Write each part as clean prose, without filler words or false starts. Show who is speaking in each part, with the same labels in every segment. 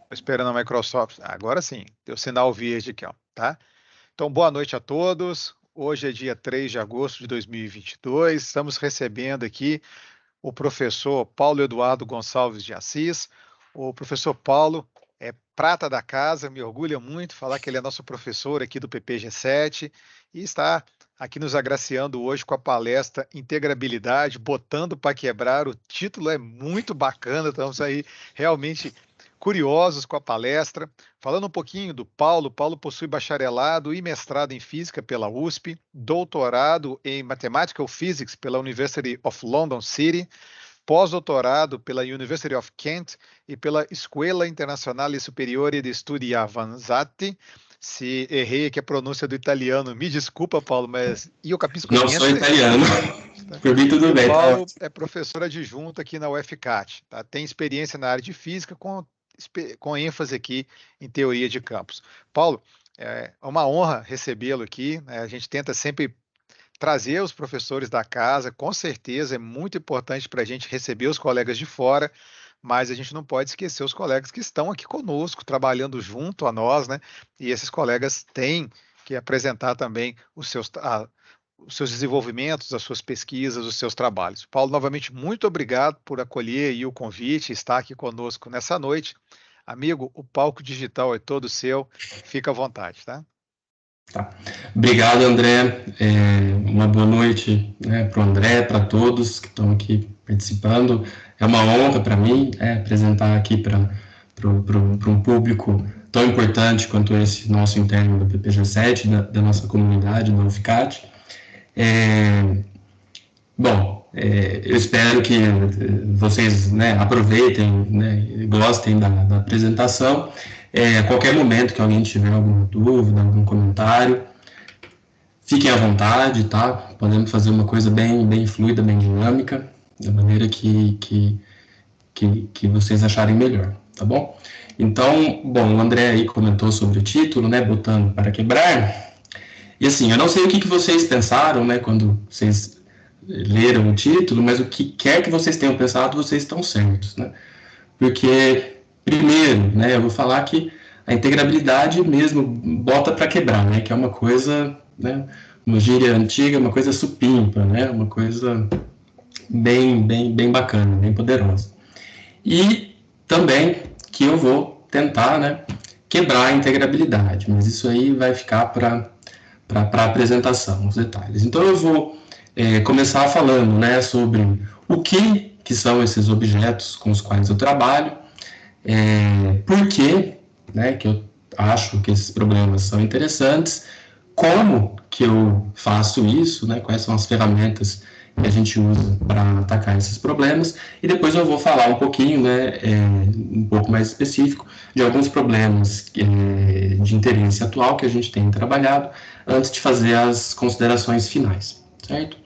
Speaker 1: Tô esperando a Microsoft. Agora sim, deu sinal verde aqui, ó, tá? Então, boa noite a todos. Hoje é dia 3 de agosto de 2022. Estamos recebendo aqui o professor Paulo Eduardo Gonçalves de Assis. O professor Paulo é prata da casa, me orgulha muito falar que ele é nosso professor aqui do PPG-7 e está aqui nos agraciando hoje com a palestra Integrabilidade, botando para quebrar. O título é muito bacana, estamos aí realmente curiosos com a palestra. Falando um pouquinho do Paulo, Paulo possui bacharelado e mestrado em Física pela USP, doutorado em Mathematical Physics pela University of London City, pós-doutorado pela University of Kent e pela Escola Internazionale Superiore di Studi Avanzati. Se errei aqui a pronúncia do italiano, me desculpa, Paulo, mas io capisco
Speaker 2: Não
Speaker 1: niente.
Speaker 2: sou italiano, por mim tudo bem.
Speaker 1: O Paulo é professor adjunto aqui na UFCAT, tá? Tem experiência na área de física com ênfase aqui em teoria de campos. Paulo, é uma honra recebê-lo aqui, né? A gente tenta sempre trazer os professores da casa, com certeza é muito importante para a gente receber os colegas de fora, mas a gente não pode esquecer os colegas que estão aqui conosco, trabalhando junto a nós, né? E esses colegas têm que apresentar também os seus desenvolvimentos, as suas pesquisas, os seus trabalhos. Paulo, novamente, muito obrigado por acolher aí o convite, estar aqui conosco nessa noite. Amigo, o palco digital é todo seu, fica à vontade, tá?
Speaker 2: Tá. Obrigado, André. Uma boa noite, né, para o André, para todos que estão aqui participando. É uma honra para mim apresentar aqui para um público tão importante quanto esse nosso interno do PPG-7, da nossa comunidade, da UFCAT. Eu espero que vocês, né, aproveitem, né, e gostem da apresentação. A qualquer momento que alguém tiver alguma dúvida, algum comentário, fiquem à vontade, tá? Podemos fazer uma coisa bem fluida, bem dinâmica, da maneira que vocês acharem melhor, tá bom? Então, bom, o André aí comentou sobre o título, né, botando para quebrar. E assim, eu não sei o que vocês pensaram, né, quando vocês leram o título, mas o que quer que vocês tenham pensado, vocês estão certos, né? Porque, primeiro, né, eu vou falar que a integrabilidade mesmo bota para quebrar, né, que é uma coisa, né, uma gíria antiga, uma coisa supimpa, né, uma coisa bem bacana, bem poderosa. E também que eu vou tentar, né, quebrar a integrabilidade, mas isso aí vai ficar para a apresentação, os detalhes. Então eu vou começar falando, né, sobre o que são esses objetos com os quais eu trabalho, por que, né, que eu acho que esses problemas são interessantes, como que eu faço isso, né, quais são as ferramentas que a gente usa para atacar esses problemas, e depois eu vou falar um pouquinho, né, um pouco mais específico, de alguns problemas de interesse atual que a gente tem trabalhado, antes de fazer as considerações finais, certo?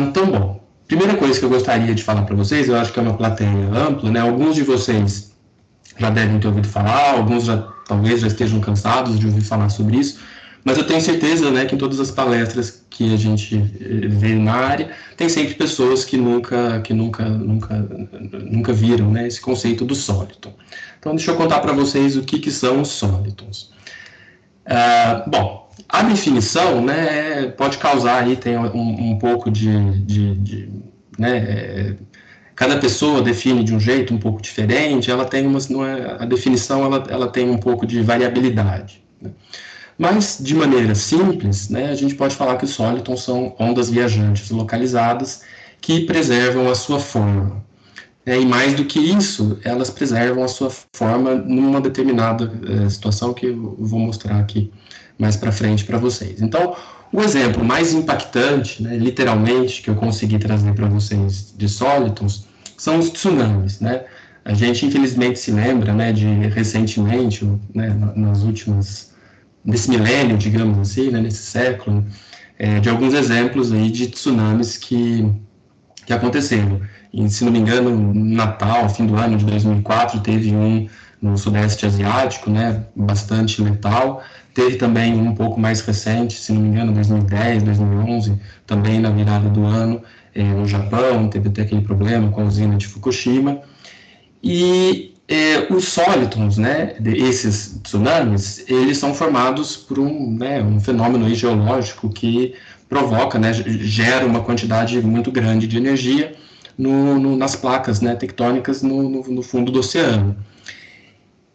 Speaker 2: Então, bom, primeira coisa que eu gostaria de falar para vocês, eu acho que é uma plateia ampla, né, alguns de vocês já devem ter ouvido falar, alguns talvez já estejam cansados de ouvir falar sobre isso, mas eu tenho certeza, né, que em todas as palestras que a gente vê na área, tem sempre pessoas que nunca viram, né, esse conceito do sóliton. Então, deixa eu contar para vocês o que são os sólitons. Bom, a definição, né, pode causar aí, tem um pouco né, cada pessoa define de um jeito um pouco diferente, ela tem a definição ela tem um pouco de variabilidade, né? Mas, de maneira simples, né, a gente pode falar que os sólitons são ondas viajantes localizadas que preservam a sua forma. E mais do que isso, elas preservam a sua forma numa determinada situação que eu vou mostrar aqui mais para frente para vocês. Então, o exemplo mais impactante, né, literalmente, que eu consegui trazer para vocês de sólitons, são os tsunamis, né? A gente, infelizmente, se lembra, né, de recentemente, né, nesse milênio, digamos assim, né, nesse século, de alguns exemplos aí de tsunamis que aconteceram. E, se não me engano, no Natal, fim do ano de 2004, teve um no Sudeste Asiático, né, bastante letal. Teve também um pouco mais recente, se não me engano, 2010, 2011, também na virada do ano, no Japão, teve até aquele problema com a usina de Fukushima. E Os solitons, né, esses tsunamis, eles são formados por um fenômeno aí geológico que provoca, né, gera uma quantidade muito grande de energia nas placas, né, tectônicas no fundo do oceano.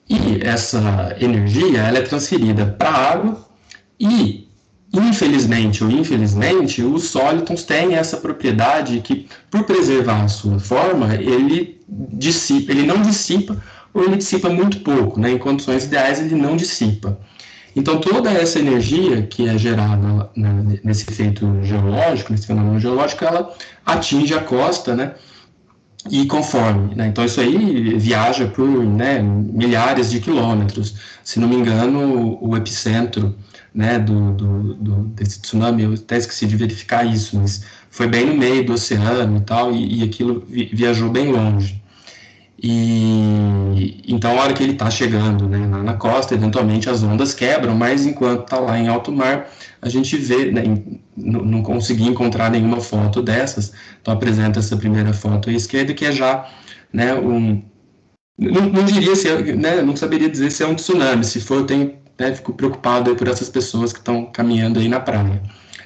Speaker 2: E essa energia ela é transferida para a água e, infelizmente ou infelizmente, os solitons têm essa propriedade que, por preservar a sua forma, ele não dissipa ou ele dissipa muito pouco, né? Em condições ideais ele não dissipa. Então toda essa energia que é gerada, né, nesse efeito geológico, nesse fenômeno geológico, ela atinge a costa, né? E conforme, né? Então isso aí viaja por, né, milhares de quilômetros. Se não me engano, o epicentro, né, desse tsunami, eu até esqueci de verificar isso, mas foi bem no meio do oceano e tal, e aquilo viajou bem longe. E então, a hora que ele está chegando, né, na costa, eventualmente as ondas quebram, mas enquanto está lá em alto mar, a gente vê, né, não consegui encontrar nenhuma foto dessas, então apresenta essa primeira foto à esquerda, que é já, né, não diria se, né, não saberia dizer se é um tsunami, se for, eu tenho, né, fico preocupado aí por essas pessoas que estão caminhando aí na praia,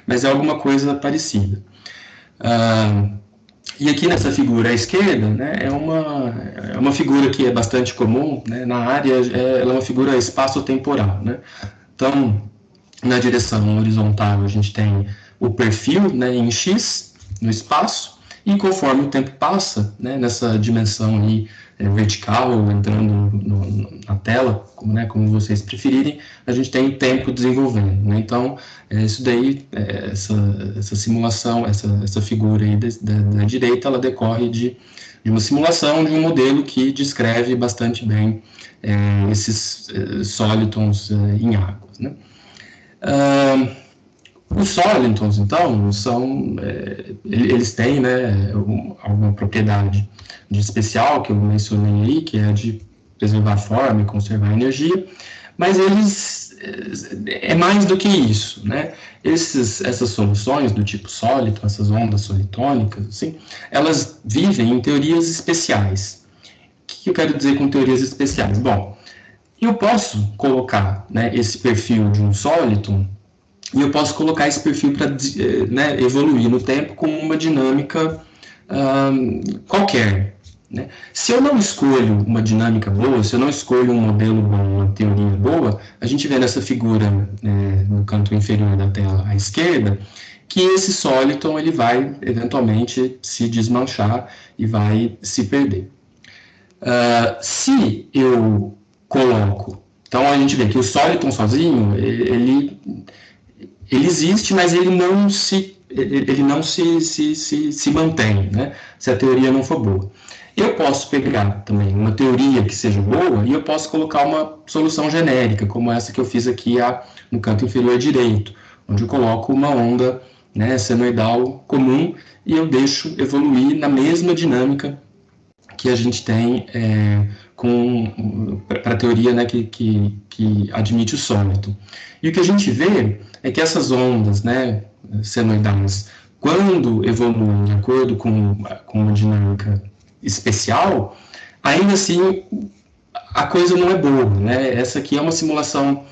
Speaker 2: mas é alguma coisa parecida. E aqui nessa figura à esquerda, né, é uma figura que é bastante comum, né, na área, ela é uma figura espaço-temporal, né? Então, na direção horizontal, a gente tem o perfil, né, em X, no espaço, e conforme o tempo passa, né, nessa dimensão aí, vertical, entrando na tela, como vocês preferirem, a gente tem o tempo desenvolvendo, né? Então, isso daí, essa simulação, essa figura aí da direita, ela decorre de uma simulação de um modelo que descreve bastante bem esses solitons em águas, né? Os solitons, então, eles têm, né, alguma propriedade de especial que eu mencionei aí, que é de preservar a forma e conservar a energia, mas eles é mais do que isso, né? Essas soluções do tipo soliton, essas ondas solitônicas, assim, elas vivem em teorias especiais. O que eu quero dizer com teorias especiais? Bom, eu posso colocar, né, esse perfil de um soliton e eu posso colocar esse perfil para, né, evoluir no tempo com uma dinâmica qualquer, né? Se eu não escolho uma dinâmica boa, se eu não escolho um modelo bom, uma teoria boa, a gente vê nessa figura, no canto inferior da tela à esquerda, que esse soliton ele vai eventualmente se desmanchar e vai se perder. Se eu coloco, então a gente vê que o soliton sozinho, ele existe, mas ele não se mantém, né? Se a teoria não for boa. Eu posso pegar também uma teoria que seja boa e eu posso colocar uma solução genérica, como essa que eu fiz aqui no canto inferior direito, onde eu coloco uma onda, né, senoidal comum e eu deixo evoluir na mesma dinâmica que a gente tem para a teoria, né, que admite o sóliton. E o que a gente vê é que essas ondas, né, senoidais, quando evoluem de acordo com uma dinâmica especial, ainda assim a coisa não é boa, né? Essa aqui é uma simulação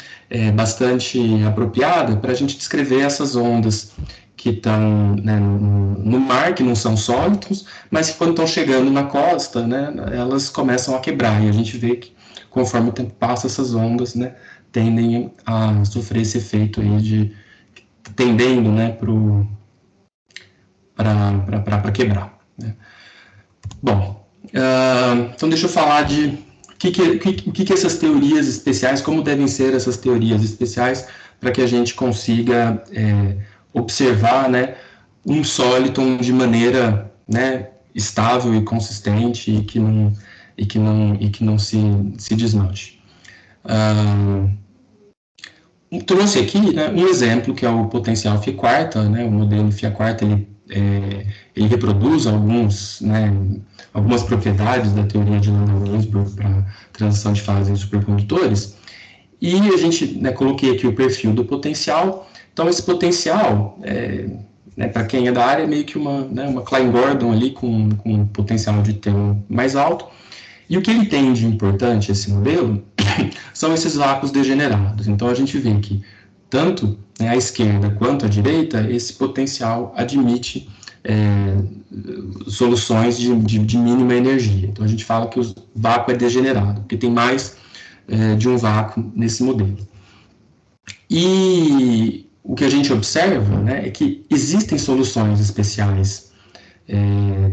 Speaker 2: bastante apropriada para a gente descrever essas ondas que estão, né, no mar, que não são sólidos, mas que quando estão chegando na costa, né, elas começam a quebrar, e a gente vê que conforme o tempo passa, essas ondas, né, tendem a sofrer esse efeito aí tendendo, né, para quebrar, né? Bom, então deixa eu falar de o que essas teorias especiais, como devem ser essas teorias especiais, para que a gente consiga observar, né, um soliton de maneira, né, estável e consistente e que não se desmanche. Trouxe aqui, né, um exemplo que é o potencial Φ4, né, o modelo Φ4, ele reproduz algumas propriedades da teoria de Landau-Lunsburg para transição de fase em supercondutores, e a gente, né, coloquei aqui o perfil do potencial. Então, esse potencial, né, para quem é da área, é meio que uma Klein-Gordon ali com potencial de termo mais alto, E o que ele tem de importante, esse modelo, são esses vácuos degenerados. Então, a gente vê que tanto, né, à esquerda quanto à direita, esse potencial admite soluções de mínima energia. Então, a gente fala que o vácuo é degenerado, porque tem mais de um vácuo nesse modelo. E o que a gente observa, né, é que existem soluções especiais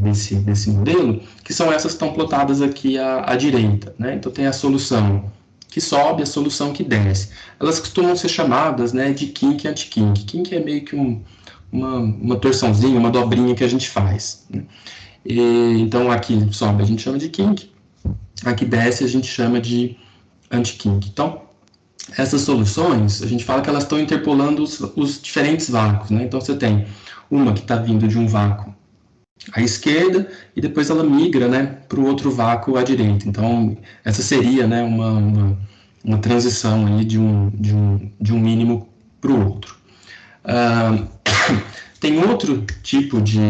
Speaker 2: desse modelo, que são essas que estão plotadas aqui à direita, né? Então tem a solução que sobe, a solução que desce. Elas costumam ser chamadas, né, de kink e anti-kink. Kink é meio que uma torçãozinha, uma dobrinha que a gente faz, né? Então aqui sobe a gente chama de kink, aqui desce a gente chama de anti-kink. Então essas soluções, a gente fala que elas estão interpolando os diferentes vácuos, né? Então você tem uma que está vindo de um vácuo à esquerda e depois ela migra, né, para o outro vácuo à direita. Então essa seria, né, uma transição aí de um mínimo para o outro. Tem outro tipo de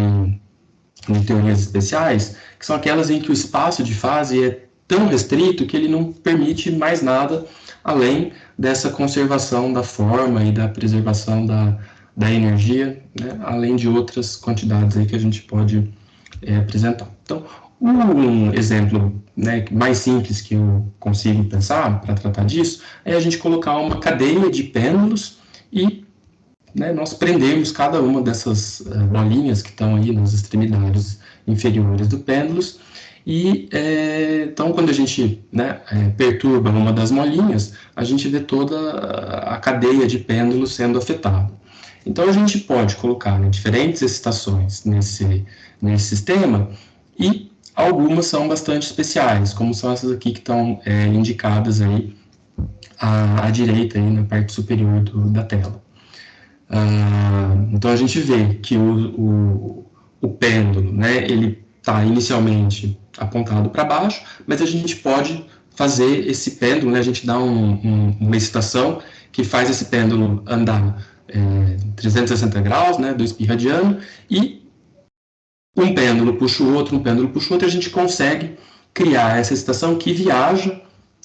Speaker 2: teorias especiais, que são aquelas em que o espaço de fase é tão restrito que ele não permite mais nada além dessa conservação da forma e da preservação da energia, né, além de outras quantidades aí que a gente pode apresentar. Então, um exemplo, né, mais simples que eu consigo pensar para tratar disso é a gente colocar uma cadeia de pêndulos e, né, nós prendemos cada uma dessas bolinhas que estão aí nas extremidades inferiores do pêndulos e, então, quando a gente, né, perturba uma das molinhas, a gente vê toda a cadeia de pêndulos sendo afetada. Então, a gente pode colocar, né, diferentes excitações nesse sistema e algumas são bastante especiais, como são essas aqui que estão indicadas aí à direita, aí na parte superior da tela. Então, a gente vê que o pêndulo, né, ele está inicialmente apontado para baixo, mas a gente pode fazer esse pêndulo, né, a gente dá uma excitação que faz esse pêndulo andar 360 graus, né, 2 pi radiano, e um pêndulo puxa o outro, e a gente consegue criar essa excitação que viaja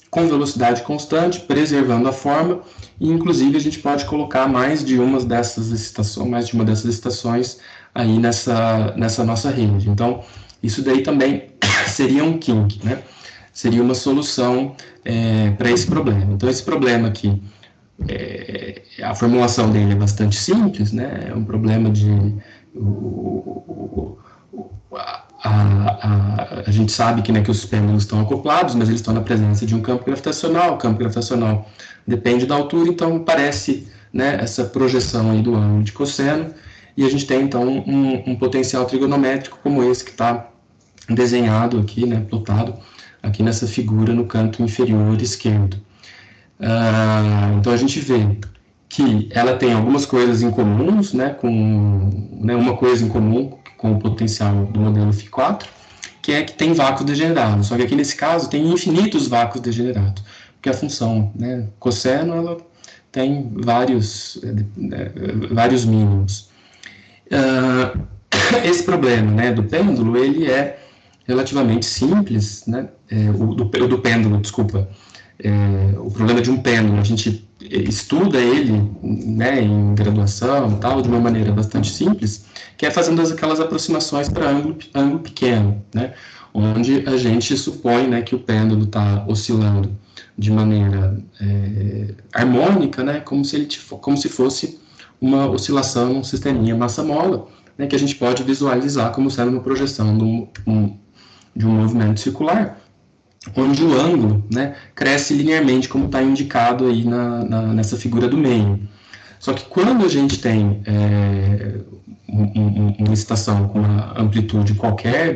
Speaker 2: com velocidade constante, preservando a forma, e inclusive a gente pode colocar mais de uma dessas excitações aí nessa nossa rede. Então, isso daí também seria um kink, né? Seria uma solução para esse problema. Então, esse problema aqui, a formulação dele é bastante simples, né? É um problema de... A gente sabe que, né, que os pêndulos estão acoplados, mas eles estão na presença de um campo gravitacional. O campo gravitacional depende da altura, então parece, né, essa projeção aí do ângulo de cosseno, e a gente tem, então, um potencial trigonométrico como esse que está desenhado aqui, né, plotado aqui nessa figura no canto inferior esquerdo. Então a gente vê que ela tem algumas coisas em comuns, né, uma coisa em comum com o potencial do modelo Φ4, que é que tem vácuos degenerados. Só que aqui nesse caso tem infinitos vácuos degenerados, porque a função, né, cosseno, ela tem vários mínimos. Esse problema, né, do pêndulo, ele é relativamente simples, né, do pêndulo, desculpa. O problema de um pêndulo, a gente estuda ele, né, em graduação, tal, de uma maneira bastante simples, que é fazendo aquelas aproximações para ângulo pequeno, né, onde a gente supõe, né, que o pêndulo está oscilando de maneira harmônica, né, como se fosse uma oscilação num sisteminha massa-mola, né, que a gente pode visualizar como sendo uma projeção de um movimento circular, onde o ângulo, né, cresce linearmente, como está indicado aí nessa figura do meio. Só que quando a gente tem uma excitação com uma amplitude qualquer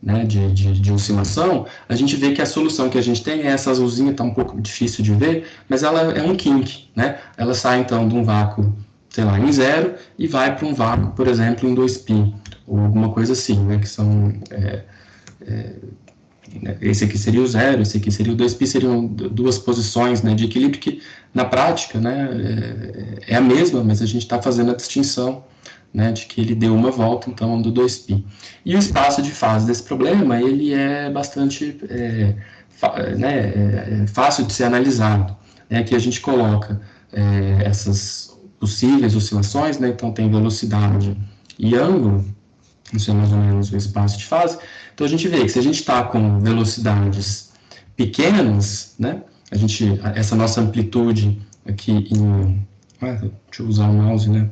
Speaker 2: né, de oscilação, a gente vê que a solução que a gente tem é essa azulzinha, está um pouco difícil de ver, mas ela é um kink, né? Ela sai então de um vácuo, sei lá, em 0 e vai para um vácuo, por exemplo, em 2π, ou alguma coisa assim, né, que são esse aqui seria o 0, esse aqui seria o 2π, seriam duas posições, né, de equilíbrio que, na prática, né, é a mesma, mas a gente está fazendo a distinção, né, de que ele deu uma volta, então, do 2π. E o espaço de fase desse problema, ele é bastante fácil de ser analisado. Aqui a gente coloca essas possíveis oscilações, né, então tem velocidade e ângulo, isso é mais ou menos o espaço de fase. Então a gente vê que se a gente está com velocidades pequenas, né, essa nossa amplitude aqui deixa eu usar o mouse, né,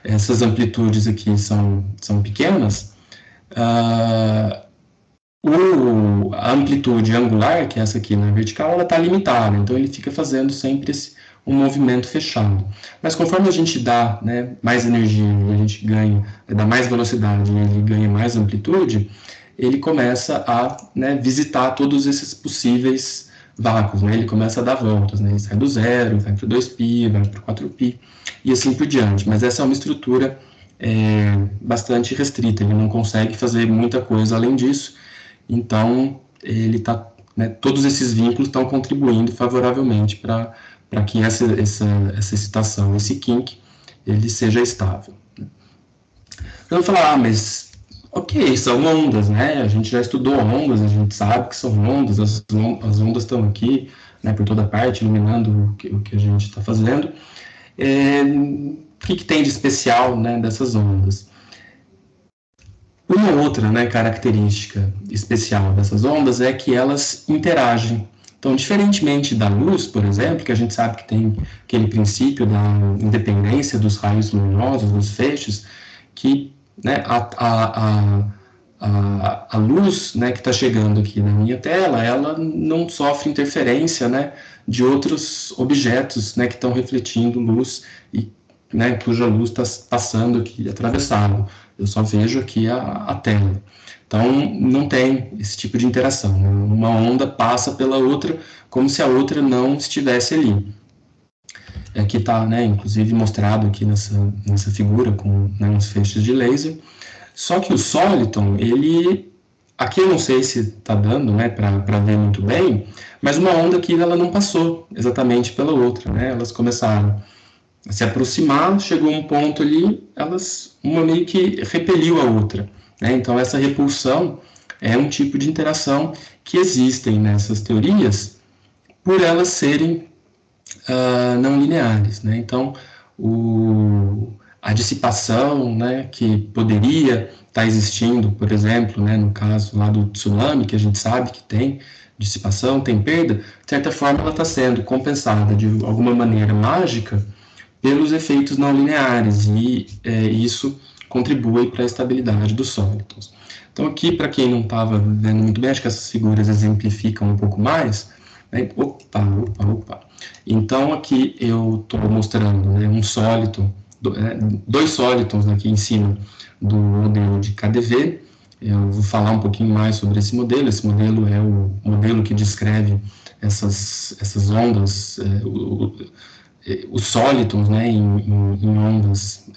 Speaker 2: essas amplitudes aqui são pequenas, a amplitude angular, que é essa aqui na vertical, ela está limitada, então ele fica fazendo sempre um movimento fechado. Mas conforme a gente dá, né, mais energia, a gente dá mais velocidade, ele ganha mais amplitude, ele começa a, né, visitar todos esses possíveis vácuos, né, ele começa a dar voltas, né, ele sai do 0, vai para o 2π, vai para o 4π, e assim por diante. Mas essa é uma estrutura bastante restrita, ele não consegue fazer muita coisa além disso, então ele tá, né, todos esses vínculos estão contribuindo favoravelmente para que essa excitação, esse kink, ele seja estável. Eu vou falar, mas ok, são ondas, né? A gente já estudou ondas, a gente sabe que são ondas, as ondas estão aqui, né, por toda parte, iluminando o que a gente está fazendo. O que tem de especial, né, dessas ondas? Uma outra, né, característica especial dessas ondas é que elas interagem. Então, diferentemente da luz, por exemplo, que a gente sabe que tem aquele princípio da independência dos raios luminosos, dos feixes, que, né, a luz, né, que está chegando aqui na minha tela, ela não sofre interferência, né, de outros objetos, né, que estão refletindo luz e, né, cuja luz está passando aqui, atravessado. Eu só vejo aqui a tela. Então, não tem esse tipo de interação. Uma onda passa pela outra como se a outra não estivesse ali. Aqui está, né, inclusive mostrado aqui nessa figura com, né, uns feixes de laser. Só que o Soliton, aqui eu não sei se está dando, né, para ver muito bem, mas uma onda aqui ela não passou exatamente pela outra, né? Elas começaram a se aproximar, chegou um ponto ali, uma meio que repeliu a outra. Né? Então, essa repulsão é um tipo de interação que existem nessas teorias por elas serem não lineares. Né? Então, a dissipação, né, que poderia estar existindo, por exemplo, né, no caso lá do tsunami, que a gente sabe que tem dissipação, tem perda, de certa forma ela está sendo compensada de alguma maneira mágica pelos efeitos não lineares, e isso contribui para a estabilidade dos sólidos. Então, aqui, para quem não estava vendo muito bem, acho que essas figuras exemplificam um pouco mais. Né? Opa. Então, aqui eu estou mostrando, né, um sólido, dois sólitons aqui em cima do modelo de KdV. Eu vou falar um pouquinho mais sobre esse modelo. Esse modelo é o modelo que descreve essas ondas, os sólitons, né, em ondas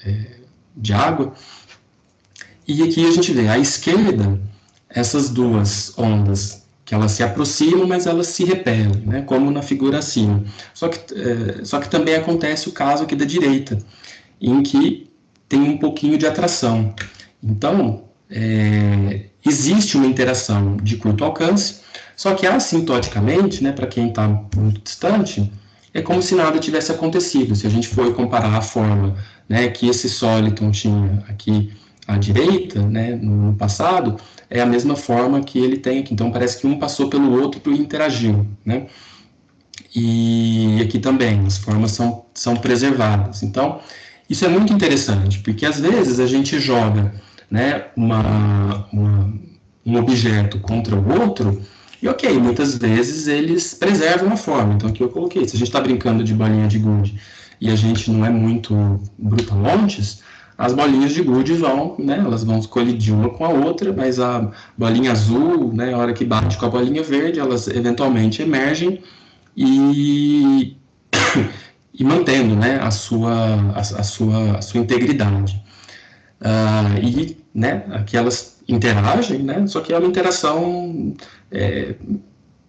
Speaker 2: de água. E aqui a gente vê à esquerda essas duas ondas que elas se aproximam, mas elas se repelem, né, como na figura acima. Só que também acontece o caso aqui da direita, em que tem um pouquinho de atração. Então, existe uma interação de curto alcance, só que assintoticamente, né, para quem está muito distante, é como se nada tivesse acontecido. Se a gente for comparar a forma, né, que esse sóliton tinha aqui à direita, né, no passado, é a mesma forma que ele tem aqui. Então, parece que um passou pelo outro e interagiu. Né? E aqui também, as formas são preservadas. Então, isso é muito interessante, porque às vezes a gente joga, né, um objeto contra o outro, e ok, muitas vezes eles preservam a forma. Então aqui eu coloquei, se a gente está brincando de bolinha de gude e a gente não é muito brutamontes, as bolinhas de gude elas vão colidir uma com a outra, mas a bolinha azul, né, a hora que bate com a bolinha verde, elas eventualmente emergem e mantendo, né, a sua integridade. E, né, aqui elas interagem, né? Só que é uma interação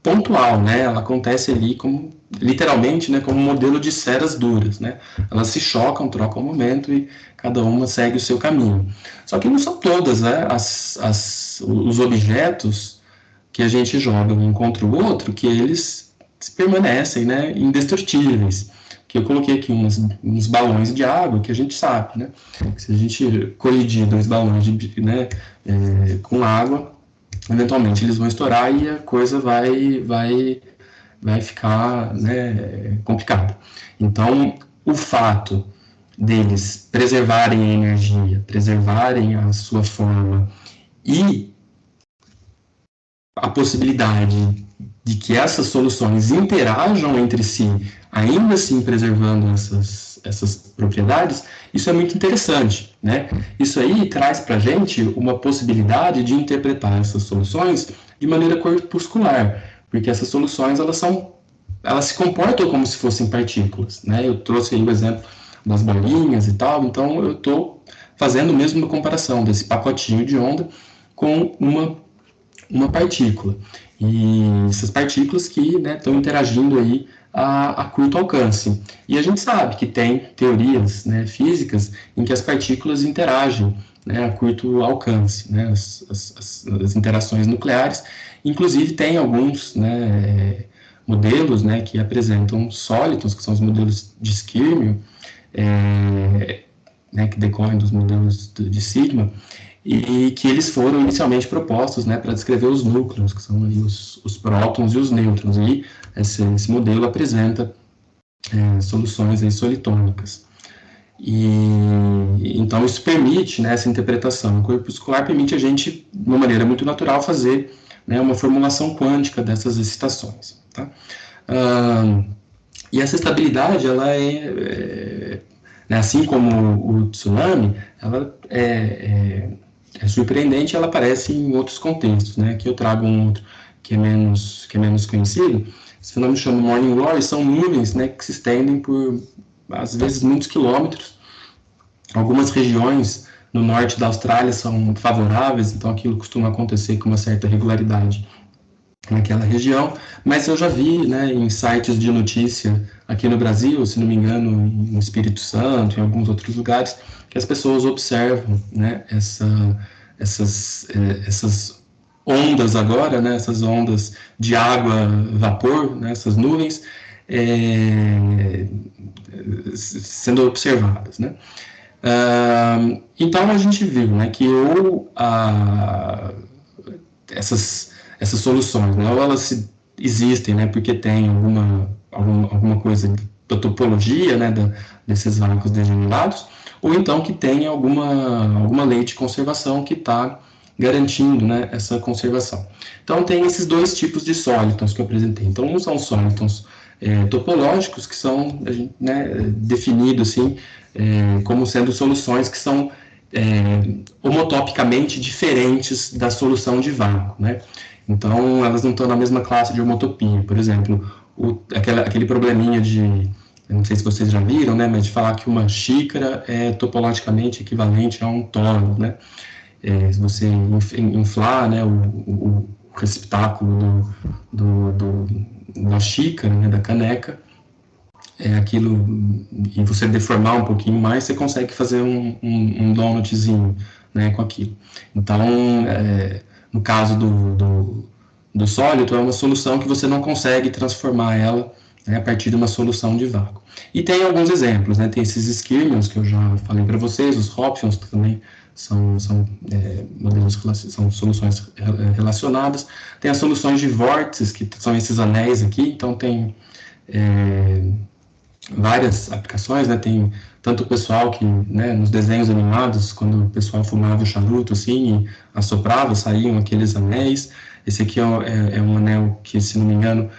Speaker 2: pontual, né? Ela acontece ali como, literalmente, né, como um modelo de ceras duras, né? Elas se chocam, trocam o momento e cada uma segue o seu caminho. Só que não são todas, né, os objetos que a gente joga um contra o outro, que eles permanecem, né, indestrutíveis. Que eu coloquei aqui uns balões de água, que a gente sabe, né? Que se a gente colidir dois balões com água, eventualmente eles vão estourar e a coisa vai ficar, né, complicada. Então, o fato deles preservarem a energia, preservarem a sua forma e a possibilidade de que essas soluções interajam entre si, ainda assim preservando essas propriedades, isso é muito interessante, né? Isso aí traz para a gente uma possibilidade de interpretar essas soluções de maneira corpuscular, porque essas soluções elas se comportam como se fossem partículas, né? Eu trouxe aí o exemplo das bolinhas e tal, então eu estou fazendo mesmo uma comparação desse pacotinho de onda com uma partícula. E essas partículas que estão interagindo aí a curto alcance. E a gente sabe que tem teorias, né, físicas em que as partículas interagem, né, a curto alcance, né, as interações nucleares. Inclusive tem alguns, né, modelos, né, que apresentam sólitons, que são os modelos de Skirmio, né, que decorrem dos modelos de Sigma, e que eles foram inicialmente propostos, né, para descrever os núcleos, que são aí os prótons e os nêutrons, e esse modelo apresenta soluções aí solitônicas. E então isso permite, né, essa interpretação corpuscular permite a gente, de uma maneira muito natural, fazer, né, uma formulação quântica dessas excitações, tá? E essa estabilidade, ela né, assim como o tsunami, ela é surpreendente, ela aparece em outros contextos, né? Aqui eu trago um outro que é menos conhecido. Esse fenômeno chama Morning Glory, são nuvens, né, que se estendem por, às vezes, muitos quilômetros. Algumas regiões no norte da Austrália são favoráveis, então aquilo costuma acontecer com uma certa regularidade naquela região, mas eu já vi, né, em sites de notícia aqui no Brasil, se não me engano, no Espírito Santo, em alguns outros lugares, que as pessoas observam, né, essas ondas agora, né, essas ondas de água, vapor, né, essas nuvens, sendo observadas, né. Então a gente viu, né, que essas soluções, né, ou elas existem, né, porque tem alguma coisa da topologia, né, desses vácuos degenerados, ou então que tem alguma lei de conservação que está garantindo, né, essa conservação. Então tem esses dois tipos de sólitons que eu apresentei. Então uns são sólitons topológicos, que são, né, definidos assim, como sendo soluções que são homotopicamente diferentes da solução de vácuo, né? Então, elas não estão na mesma classe de homotopia. Por exemplo, aquele probleminha eu não sei se vocês já viram, né, mas de falar que uma xícara é topologicamente equivalente a um toro, né? Se você inflar, né, o receptáculo da xícara, né, da caneca, aquilo, e você deformar um pouquinho mais, você consegue fazer um donutzinho, né, com aquilo. Então, no caso do sólido, é uma solução que você não consegue transformar ela, né, a partir de uma solução de vácuo. E tem alguns exemplos, né, tem esses Skirmions, que eu já falei para vocês, os Hopfions, que também são modelos, são soluções relacionadas. Tem as soluções de vórtices, que são esses anéis aqui, então tem várias aplicações, né, tem tanto o pessoal que, né, nos desenhos animados, quando o pessoal fumava o charuto, assim, e assoprava, saíam aqueles anéis. Esse aqui é um anel que, se não me engano,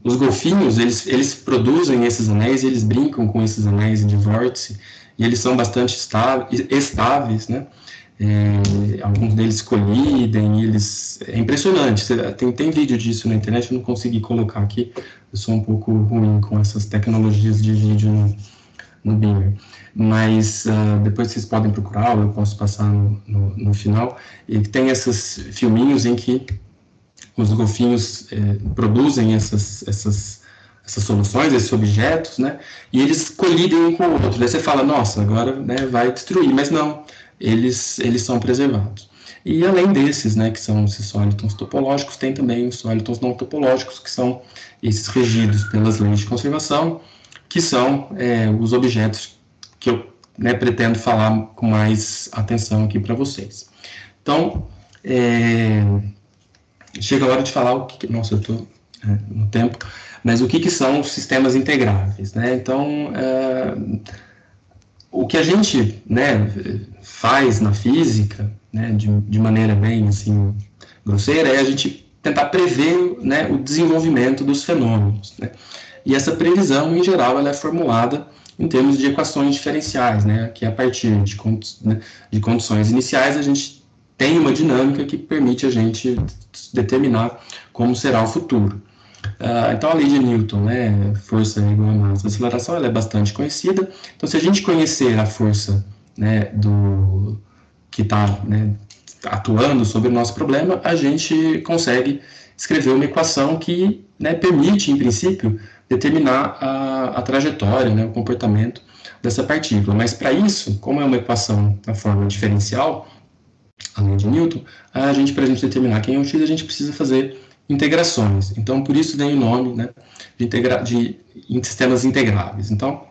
Speaker 2: os golfinhos, eles produzem esses anéis, e eles brincam com esses anéis de vórtice, e eles são bastante estáveis, né, alguns deles colidem, é impressionante, tem vídeo disso na internet, eu não consegui colocar aqui, eu sou um pouco ruim com essas tecnologias de vídeo no Beamer. Mas depois vocês podem procurar, ou eu posso passar no final, e tem esses filminhos em que os golfinhos produzem essas soluções, esses objetos, né, e eles colidem um com o outro. Daí você fala, nossa, agora, né, vai destruir, mas não, eles são preservados. E além desses, né, que são esses sólitons topológicos, tem também os sólitons não topológicos, que são esses regidos pelas leis de conservação, que são os objetos que eu, né, pretendo falar com mais atenção aqui para vocês. Então, chega a hora de falar o que... Nossa, eu estou no tempo. Mas o que são os sistemas integráveis, né? Então, o que a gente, né, faz na física, né, de maneira bem assim, grosseira, é a gente tentar prever, né, o desenvolvimento dos fenômenos, né? E essa previsão, em geral, ela é formulada em termos de equações diferenciais, né, que a partir de condições iniciais a gente tem uma dinâmica que permite a gente determinar como será o futuro. Então, a lei de Newton, né, força igual a massa, aceleração, ela é bastante conhecida. Então, se a gente conhecer a força, né, que está, né, atuando sobre o nosso problema, a gente consegue escrever uma equação que, né, permite, em princípio, determinar a trajetória, né, o comportamento dessa partícula. Mas, para isso, como é uma equação na forma diferencial, a lei de Newton, para a gente determinar quem é o x, a gente precisa fazer integrações. Então, por isso vem o nome, né, de sistemas integráveis. Então,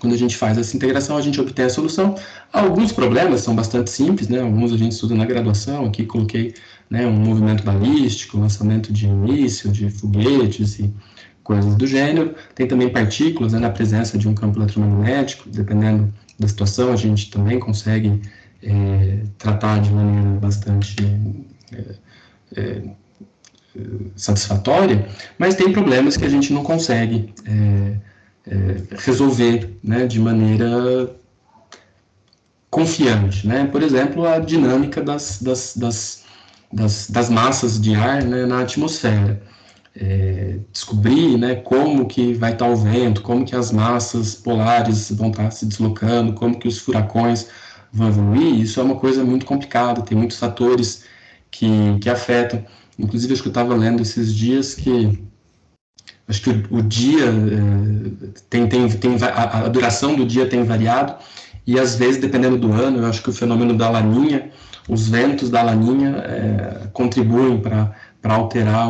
Speaker 2: quando a gente faz essa integração, a gente obtém a solução. Alguns problemas são bastante simples, né, alguns a gente estuda na graduação. Aqui coloquei, né, um movimento balístico, lançamento de míssil, de foguetes e coisas do gênero. Tem também partículas, né, na presença de um campo eletromagnético. Dependendo da situação, a gente também consegue tratar de maneira bastante satisfatória, mas tem problemas que a gente não consegue resolver, né, de maneira confiante, né? Por exemplo, a dinâmica das massas de ar, né, na atmosfera. Descobrir, né, como que vai estar o vento, como que as massas polares vão estar se deslocando, como que os furacões vão evoluir, isso é uma coisa muito complicada, tem muitos fatores que afetam. Inclusive, acho que eu estava lendo esses dias que acho que o dia a duração do dia tem variado, e às vezes, dependendo do ano, eu acho que o fenômeno da laninha, os ventos da laninha contribuem para alterar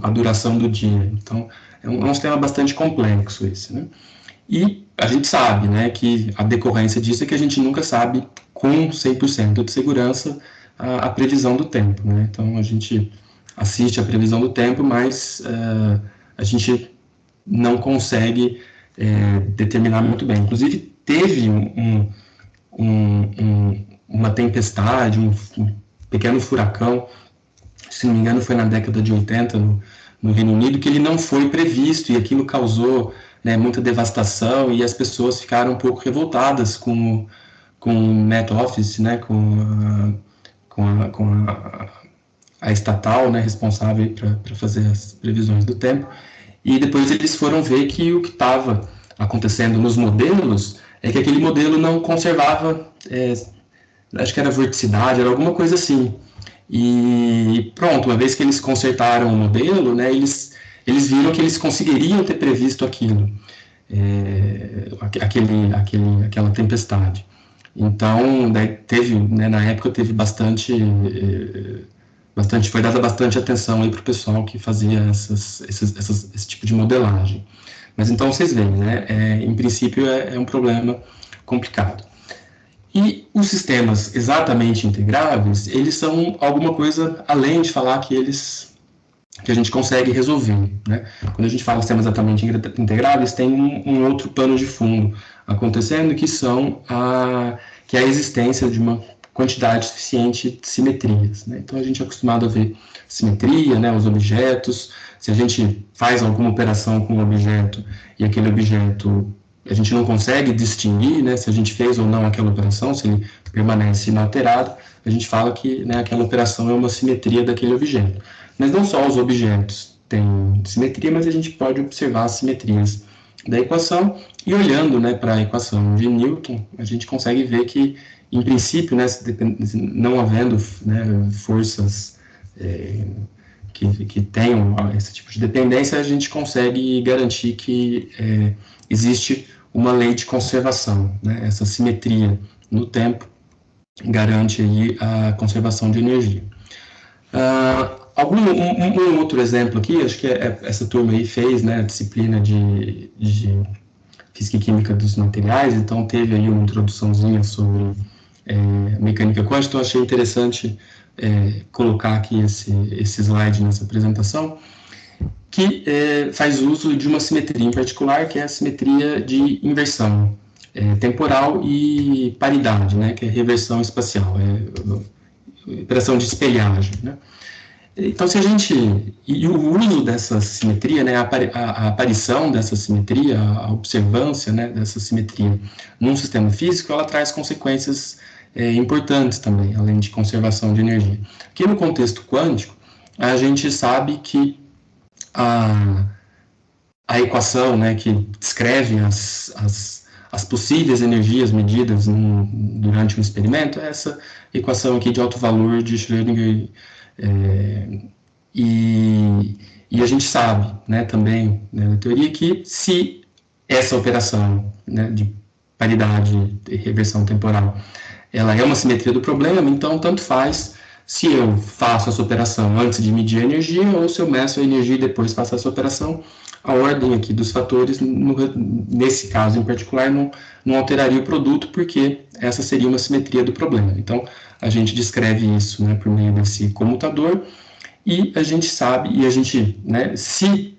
Speaker 2: a duração do dia. Então, é um sistema bastante complexo esse, né? E a gente sabe, né, que a decorrência disso é que a gente nunca sabe com 100% de segurança a previsão do tempo, né? Então, a gente assiste a previsão do tempo, mas a gente não consegue determinar muito bem. Inclusive, teve uma tempestade, um pequeno furacão, se não me engano foi na década de 80 no Reino Unido, que ele não foi previsto, e aquilo causou, né, muita devastação, e as pessoas ficaram um pouco revoltadas com o Met Office, né, com a estatal, né, responsável para fazer as previsões do tempo. E depois eles foram ver que o que estava acontecendo nos modelos é que aquele modelo não conservava, acho que era vorticidade, era alguma coisa assim. E pronto, uma vez que eles consertaram o modelo, né, eles viram que eles conseguiriam ter previsto aquilo, aquela tempestade. Então, daí teve, né, na época teve foi dada bastante atenção aí para o pessoal que fazia esse tipo de modelagem. Mas então vocês veem, né, em princípio é um problema complicado. E os sistemas exatamente integráveis, eles são alguma coisa além de falar que a gente consegue resolver, né? Quando a gente fala de sistemas exatamente integráveis, tem um outro pano de fundo acontecendo, que é a existência de uma quantidade suficiente de simetrias, né? Então, a gente é acostumado a ver simetria, né, os objetos. Se a gente faz alguma operação com um objeto e aquele objeto a gente não consegue distinguir, né, se a gente fez ou não aquela operação, se ele permanece inalterado, a gente fala que, né, aquela operação é uma simetria daquele objeto. Mas não só os objetos têm simetria, mas a gente pode observar simetrias da equação, e olhando, né, para a equação de Newton, a gente consegue ver que, em princípio, né, não havendo, né, forças que tenham esse tipo de dependência, a gente consegue garantir que existe uma lei de conservação, né, essa simetria no tempo garante aí a conservação de energia. Um outro exemplo aqui, acho que essa turma aí fez, né, a disciplina de Física e Química dos Materiais, então teve aí uma introduçãozinha sobre mecânica quântica, então achei interessante colocar aqui esse slide nessa apresentação, que faz uso de uma simetria em particular, que é a simetria de inversão temporal e paridade, né, que é reversão espacial, operação de espelhagem, né. Então, se a gente... E o uso dessa simetria, né, a aparição dessa simetria, a observância, né, dessa simetria num sistema físico, ela traz consequências importantes também, além de conservação de energia. Aqui no contexto quântico, a gente sabe que a equação, né, que descreve as possíveis energias medidas durante um experimento é essa equação aqui de alto valor de Schrödinger. E a gente sabe, né, também, né, na teoria, que se essa operação, né, de paridade e reversão temporal, ela é uma simetria do problema, então tanto faz se eu faço essa operação antes de medir a energia ou se eu meço a energia e depois faço essa operação. A ordem aqui dos fatores, nesse caso em particular, não alteraria o produto, porque essa seria uma simetria do problema. Então, a gente descreve isso, né, por meio desse comutador, e a gente sabe, né, se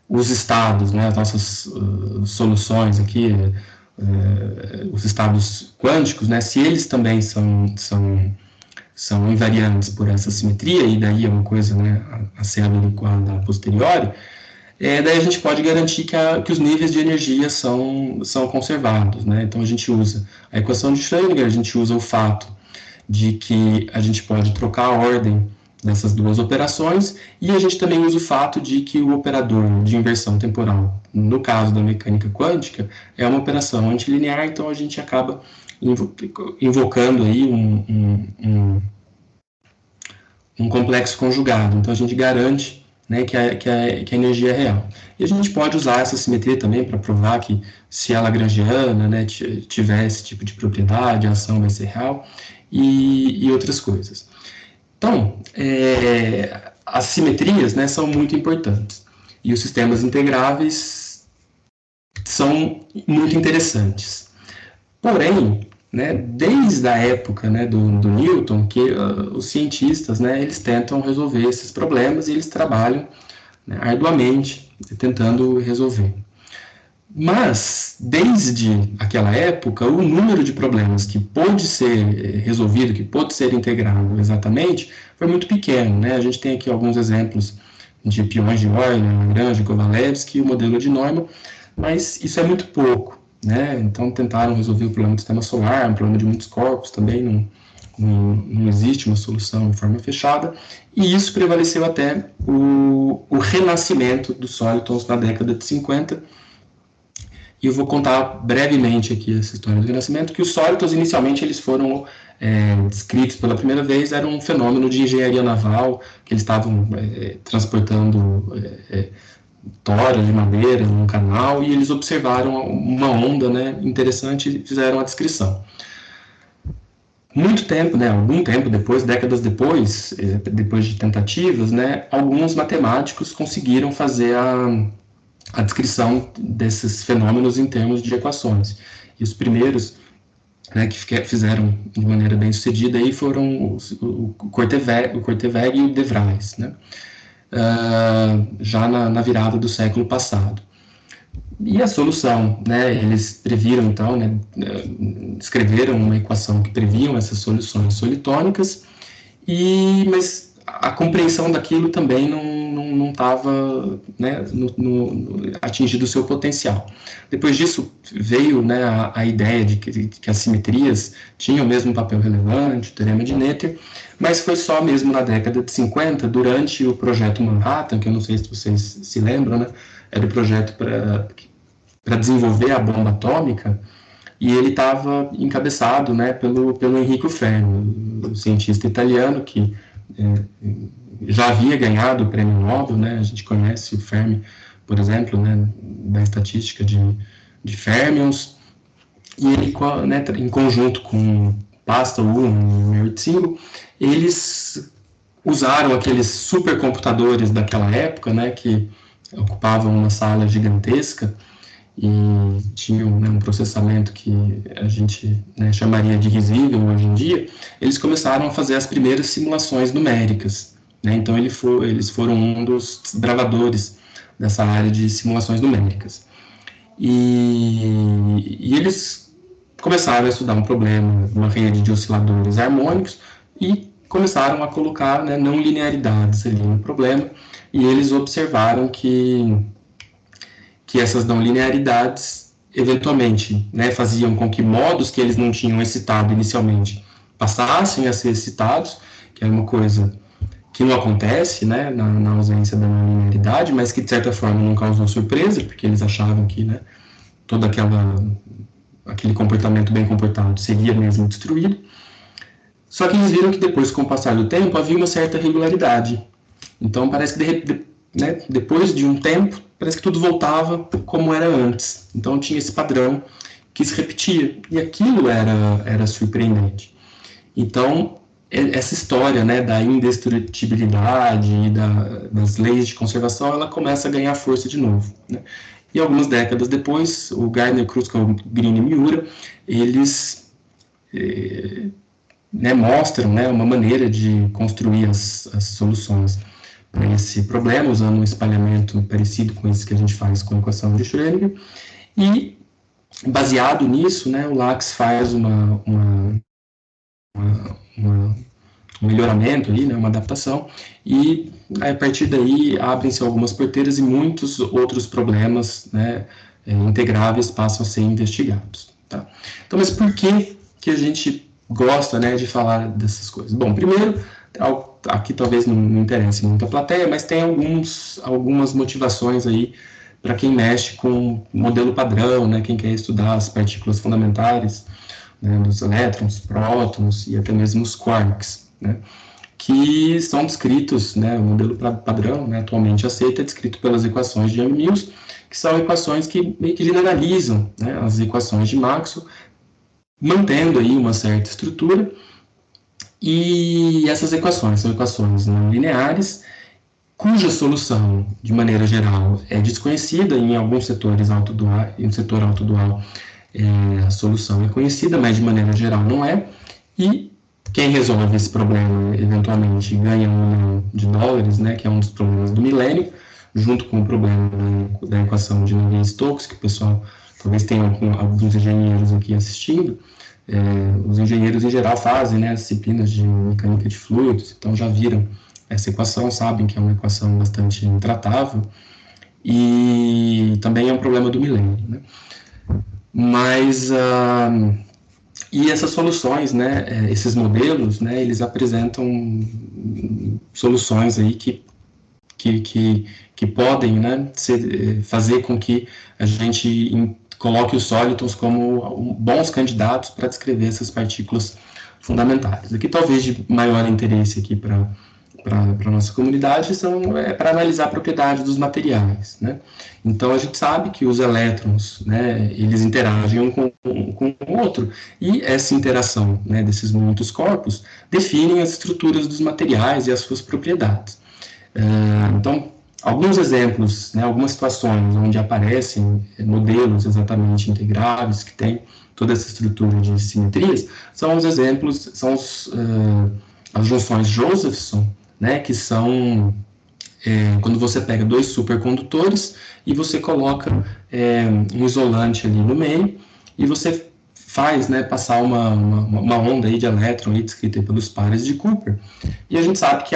Speaker 2: os estados, né, as nossas soluções aqui, os estados quânticos, né, se eles também são invariantes por essa simetria, e daí é uma coisa, né, a ser averiguada a posteriori, daí a gente pode garantir que os níveis de energia são conservados, né? Então a gente usa a equação de Schrödinger, a gente usa o fato de que a gente pode trocar a ordem dessas duas operações, e a gente também usa o fato de que o operador de inversão temporal, no caso da mecânica quântica, é uma operação antilinear, então a gente acaba invocando aí um complexo conjugado. Então a gente garante, né, que a energia é real. E a gente pode usar essa simetria também para provar que se a lagrangiana, né, tiver esse tipo de propriedade, a ação vai ser real, e outras coisas. Então, as simetrias, né, são muito importantes. E os sistemas integráveis são muito interessantes. Porém, né, desde a época, né, do Newton, que os cientistas, né, eles tentam resolver esses problemas e eles trabalham, né, arduamente tentando resolver. Mas, desde aquela época, o número de problemas que pôde ser resolvido, que pôde ser integrado exatamente, foi muito pequeno, né? A gente tem aqui alguns exemplos de peões de Euler, Lagrange, Kovalevsky, o modelo de Neumann, mas isso é muito pouco, né? Então, tentaram resolver o problema do sistema solar, um problema de muitos corpos, também não existe uma solução de forma fechada, e isso prevaleceu até o renascimento dos solitons na década de 50. E eu vou contar brevemente aqui essa história do renascimento, que os sólitos, inicialmente, eles foram descritos pela primeira vez, era um fenômeno de engenharia naval, que eles estavam transportando toras de madeira num canal, e eles observaram uma onda, né, interessante, e fizeram a descrição. Muito tempo, né, algum tempo depois, décadas depois, depois de tentativas, né, alguns matemáticos conseguiram fazer a descrição desses fenômenos em termos de equações. E os primeiros, né, que fizeram de maneira bem sucedida aí foram o Korteweg e o de Vries, né, já na virada do século passado. E a solução, né, eles previram então, né, escreveram uma equação que previam essas soluções solitônicas, mas a compreensão daquilo também não estava, né, atingido o seu potencial. Depois disso veio, né, a ideia de que as simetrias tinham o mesmo papel relevante, o teorema de Noether, mas foi só mesmo na década de 50, durante o projeto Manhattan, que eu não sei se vocês se lembram, né, era o projeto para desenvolver a bomba atômica, e ele estava encabeçado, né, pelo Enrico Fermi, o cientista italiano que já havia ganhado o prêmio Nobel, né, a gente conhece o Fermi, por exemplo, né, da estatística de fermions, e ele, né, em conjunto com Pastel, Ullmann e Mertzingo, eles usaram aqueles supercomputadores daquela época, né, que ocupavam uma sala gigantesca e tinham, né, um processamento que a gente, né, chamaria de risível hoje em dia. Eles começaram a fazer as primeiras simulações numéricas, né, então eles foram um dos bravadores dessa área de simulações numéricas. E eles começaram a estudar um problema, uma rede de osciladores harmônicos, e começaram a colocar, né, não linearidades ali no problema, e eles observaram que essas não linearidades, eventualmente, né, faziam com que modos que eles não tinham excitado inicialmente passassem a ser excitados, que é uma coisa que não acontece, né, na ausência da não linearidade, mas que de certa forma não causou surpresa, porque eles achavam que, né, todo aquele comportamento bem comportado seria mesmo destruído. Só que eles viram que depois, com o passar do tempo, havia uma certa regularidade. Então parece que né, depois de um tempo, parece que tudo voltava como era antes. Então tinha esse padrão que se repetia, e aquilo era surpreendente. Então, essa história, né, da indestrutibilidade e das leis de conservação, ela começa a ganhar força de novo, né? E algumas décadas depois, o Gardner, Kruskal, Green e Miura, eles né, mostram, né, uma maneira de construir as soluções para esse problema, usando um espalhamento parecido com esse que a gente faz com a equação de Schrödinger. E, baseado nisso, né, o Lax faz um melhoramento, ali, né, uma adaptação, e a partir daí abrem-se algumas porteiras e muitos outros problemas, né, integráveis passam a ser investigados. Tá? Então, mas por que a gente gosta, né, de falar dessas coisas? Bom, primeiro, aqui talvez não interesse muito a plateia, mas tem algumas motivações aí para quem mexe com modelo padrão, né, quem quer estudar as partículas fundamentares, né, dos elétrons, prótons e até mesmo os quarks, né, que são descritos, né, o modelo padrão, né, atualmente aceito, é descrito pelas equações de Yang-Mills, que são equações que meio que generalizam, né, as equações de Maxwell, mantendo aí uma certa estrutura, e essas equações são equações não lineares, cuja solução, de maneira geral, é desconhecida em alguns setores autodual, em um setor autodual, a solução é conhecida, mas de maneira geral não é, e quem resolve esse problema, eventualmente, ganha $1 milhão, né, que é um dos problemas do milênio, junto com o problema da equação de Navier-Stokes, que o pessoal, talvez tenha alguns engenheiros aqui assistindo. Os engenheiros, em geral, fazem, né, as disciplinas de mecânica de fluidos, então já viram essa equação, sabem que é uma equação bastante intratável, e também é um problema do milênio, né. Mas, e essas soluções, né, esses modelos, né, eles apresentam soluções aí que podem, né, fazer com que a gente coloque os solitons como bons candidatos para descrever essas partículas fundamentadas. Aqui, talvez de maior interesse aqui para a nossa comunidade, para analisar a propriedade dos materiais, né? Então, a gente sabe que os elétrons, né, eles interagem um com o outro, e essa interação, né, desses muitos corpos definem as estruturas dos materiais e as suas propriedades. Então, alguns exemplos, né, algumas situações onde aparecem modelos exatamente integráveis, que têm toda essa estrutura de simetrias, são os exemplos, são as junções Josephson, né, que são quando você pega dois supercondutores e você coloca um isolante ali no meio, e você faz, né, passar uma onda aí de elétron aí, descrita pelos pares de Cooper. E a gente sabe que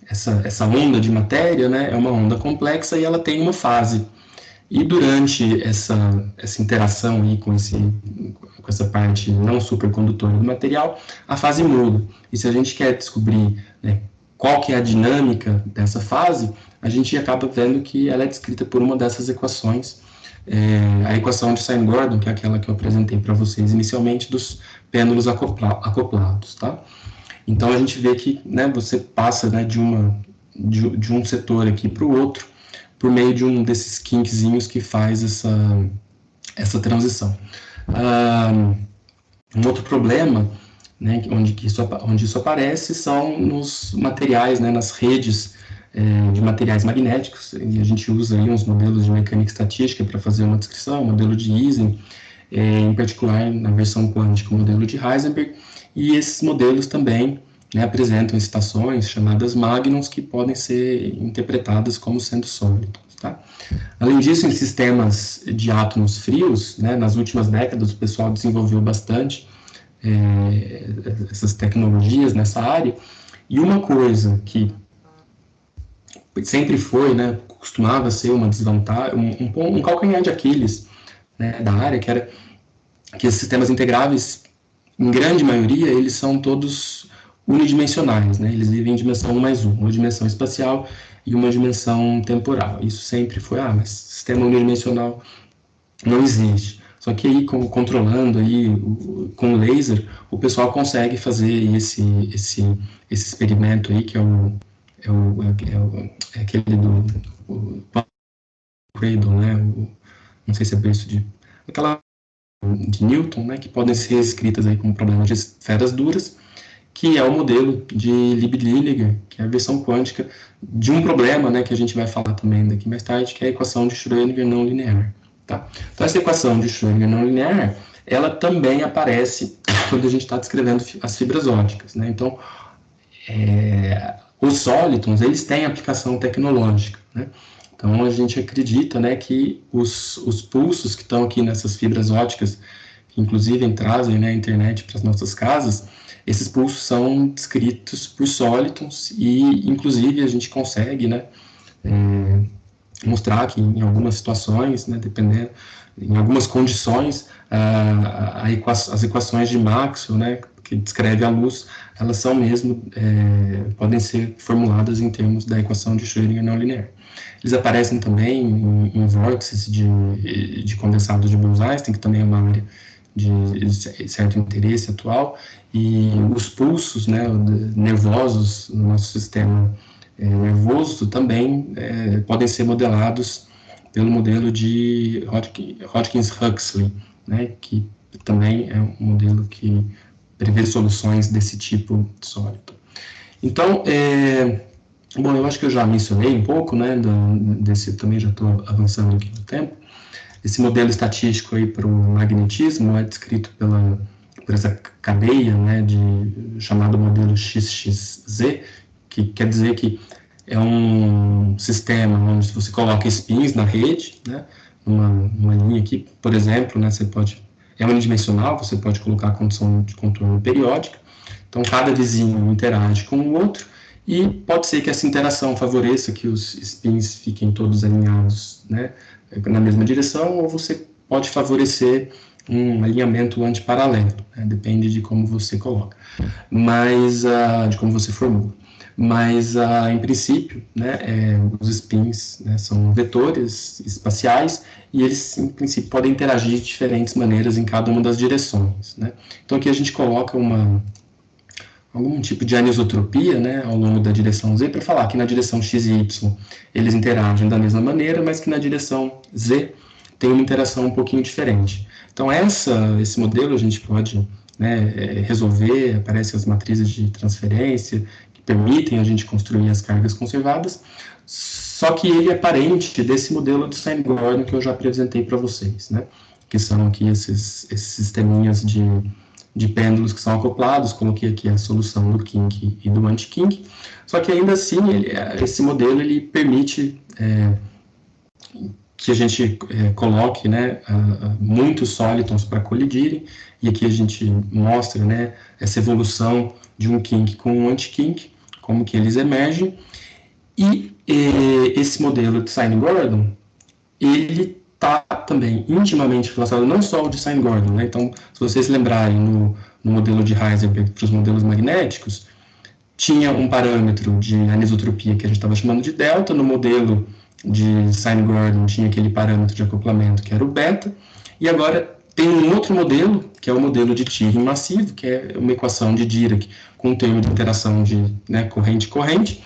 Speaker 2: essa onda de matéria, né, é uma onda complexa e ela tem uma fase. E durante essa interação aí com essa parte não supercondutora do material, a fase muda. E se a gente quer descobrir, né, qual que é a dinâmica dessa fase, a gente acaba vendo que ela é descrita por uma dessas equações, a equação de Sine-Gordon, que é aquela que eu apresentei para vocês inicialmente, dos pêndulos acoplados, tá? Então, a gente vê que, né, você passa, né, de um setor aqui para o outro, por meio de um desses kinkzinhos que faz essa transição. Um outro problema, né, onde isso aparece são nos materiais, né, nas redes de materiais magnéticos, e a gente usa aí uns modelos de mecânica estatística para fazer uma descrição, modelo de Ising, em particular na versão quântica, o modelo de Heisenberg, e esses modelos também, né, apresentam estações chamadas magnons que podem ser interpretadas como sendo sólidos, tá? Além disso, em sistemas de átomos frios, né, nas últimas décadas o pessoal desenvolveu bastante essas tecnologias nessa área, e uma coisa que sempre foi, né, costumava ser uma desvantagem, um calcanhar de Aquiles, né, da área, que era que esses sistemas integráveis, em grande maioria, eles são todos unidimensionais, né, eles vivem em dimensão 1 mais 1, uma dimensão espacial e uma dimensão temporal. Isso sempre foi, mas sistema unidimensional não existe. Só que aí, controlando aí, com laser, o pessoal consegue fazer esse experimento aí, que é aquele do Cradle, né? Não sei se é isso aquela de Newton, né? Que podem ser escritas aí como problemas de esferas duras, que é o modelo de Liebig-Liniger, que é a versão quântica de um problema, né? Que a gente vai falar também daqui mais tarde, que é a equação de Schrödinger não linear. Tá? Então, essa equação de Schrödinger não linear, ela também aparece quando a gente está descrevendo as fibras ópticas, né? Então, os sólitons, eles têm aplicação tecnológica, né? Então, a gente acredita, né, que os pulsos que estão aqui nessas fibras ópticas, que inclusive trazem, né, a internet para as nossas casas, esses pulsos são descritos por sólitons e, inclusive, a gente consegue, né, mostrar que em algumas situações, né, dependendo, em algumas condições, as equações de Maxwell, né, que descreve a luz, elas são mesmo, podem ser formuladas em termos da equação de Schrödinger não linear. Eles aparecem também em vórtices de condensados de Bose-Einstein, que também é uma área de certo interesse atual, e os pulsos, né, nervosos no nosso sistema nervoso também podem ser modelados pelo modelo de Hodgkin-Huxley, né, que também é um modelo que prevê soluções desse tipo sólido. Então, bom, eu acho que eu já mencionei um pouco, né, também já estou avançando aqui no tempo. Esse modelo estatístico aí para o magnetismo é descrito por essa cadeia, né, chamado modelo XXZ, que quer dizer que é um sistema onde você coloca spins na rede, né, uma linha aqui, por exemplo, né, é unidimensional, você pode colocar a condição de contorno periódica, então cada vizinho interage com o outro, e pode ser que essa interação favoreça que os spins fiquem todos alinhados, né, na mesma direção, ou você pode favorecer um alinhamento antiparalelo, né, depende de como você coloca, mas de como você formula. Mas, em princípio, né, os spins, né, são vetores espaciais e eles, em princípio, podem interagir de diferentes maneiras em cada uma das direções, né? Então, aqui a gente coloca algum tipo de anisotropia, né, ao longo da direção Z, para falar que na direção X e Y eles interagem da mesma maneira, mas que na direção Z tem uma interação um pouquinho diferente. Então, esse modelo a gente pode, né, resolver, aparecem as matrizes de transferência, permitem a gente construir as cargas conservadas, só que ele é parente desse modelo de Sine-Gordon que eu já apresentei para vocês, né? Que são aqui esses sisteminhas de pêndulos que são acoplados, coloquei aqui a solução do kink e do anti-kink, só que ainda assim, esse modelo ele permite que a gente coloque, né, muitos sólitons para colidirem, e aqui a gente mostra, né, essa evolução de um kink com um anti-kink, como que eles emergem, e esse modelo de Sine-Gordon, ele está também intimamente relacionado não só ao de Sine-Gordon, né, então, se vocês lembrarem no modelo de Heisenberg para os modelos magnéticos, tinha um parâmetro de anisotropia que a gente estava chamando de delta, no modelo de Sine-Gordon tinha aquele parâmetro de acoplamento que era o beta, e agora tem um outro modelo, que é o modelo de Thiem massivo, que é uma equação de Dirac com um termo de interação de, né, corrente-corrente,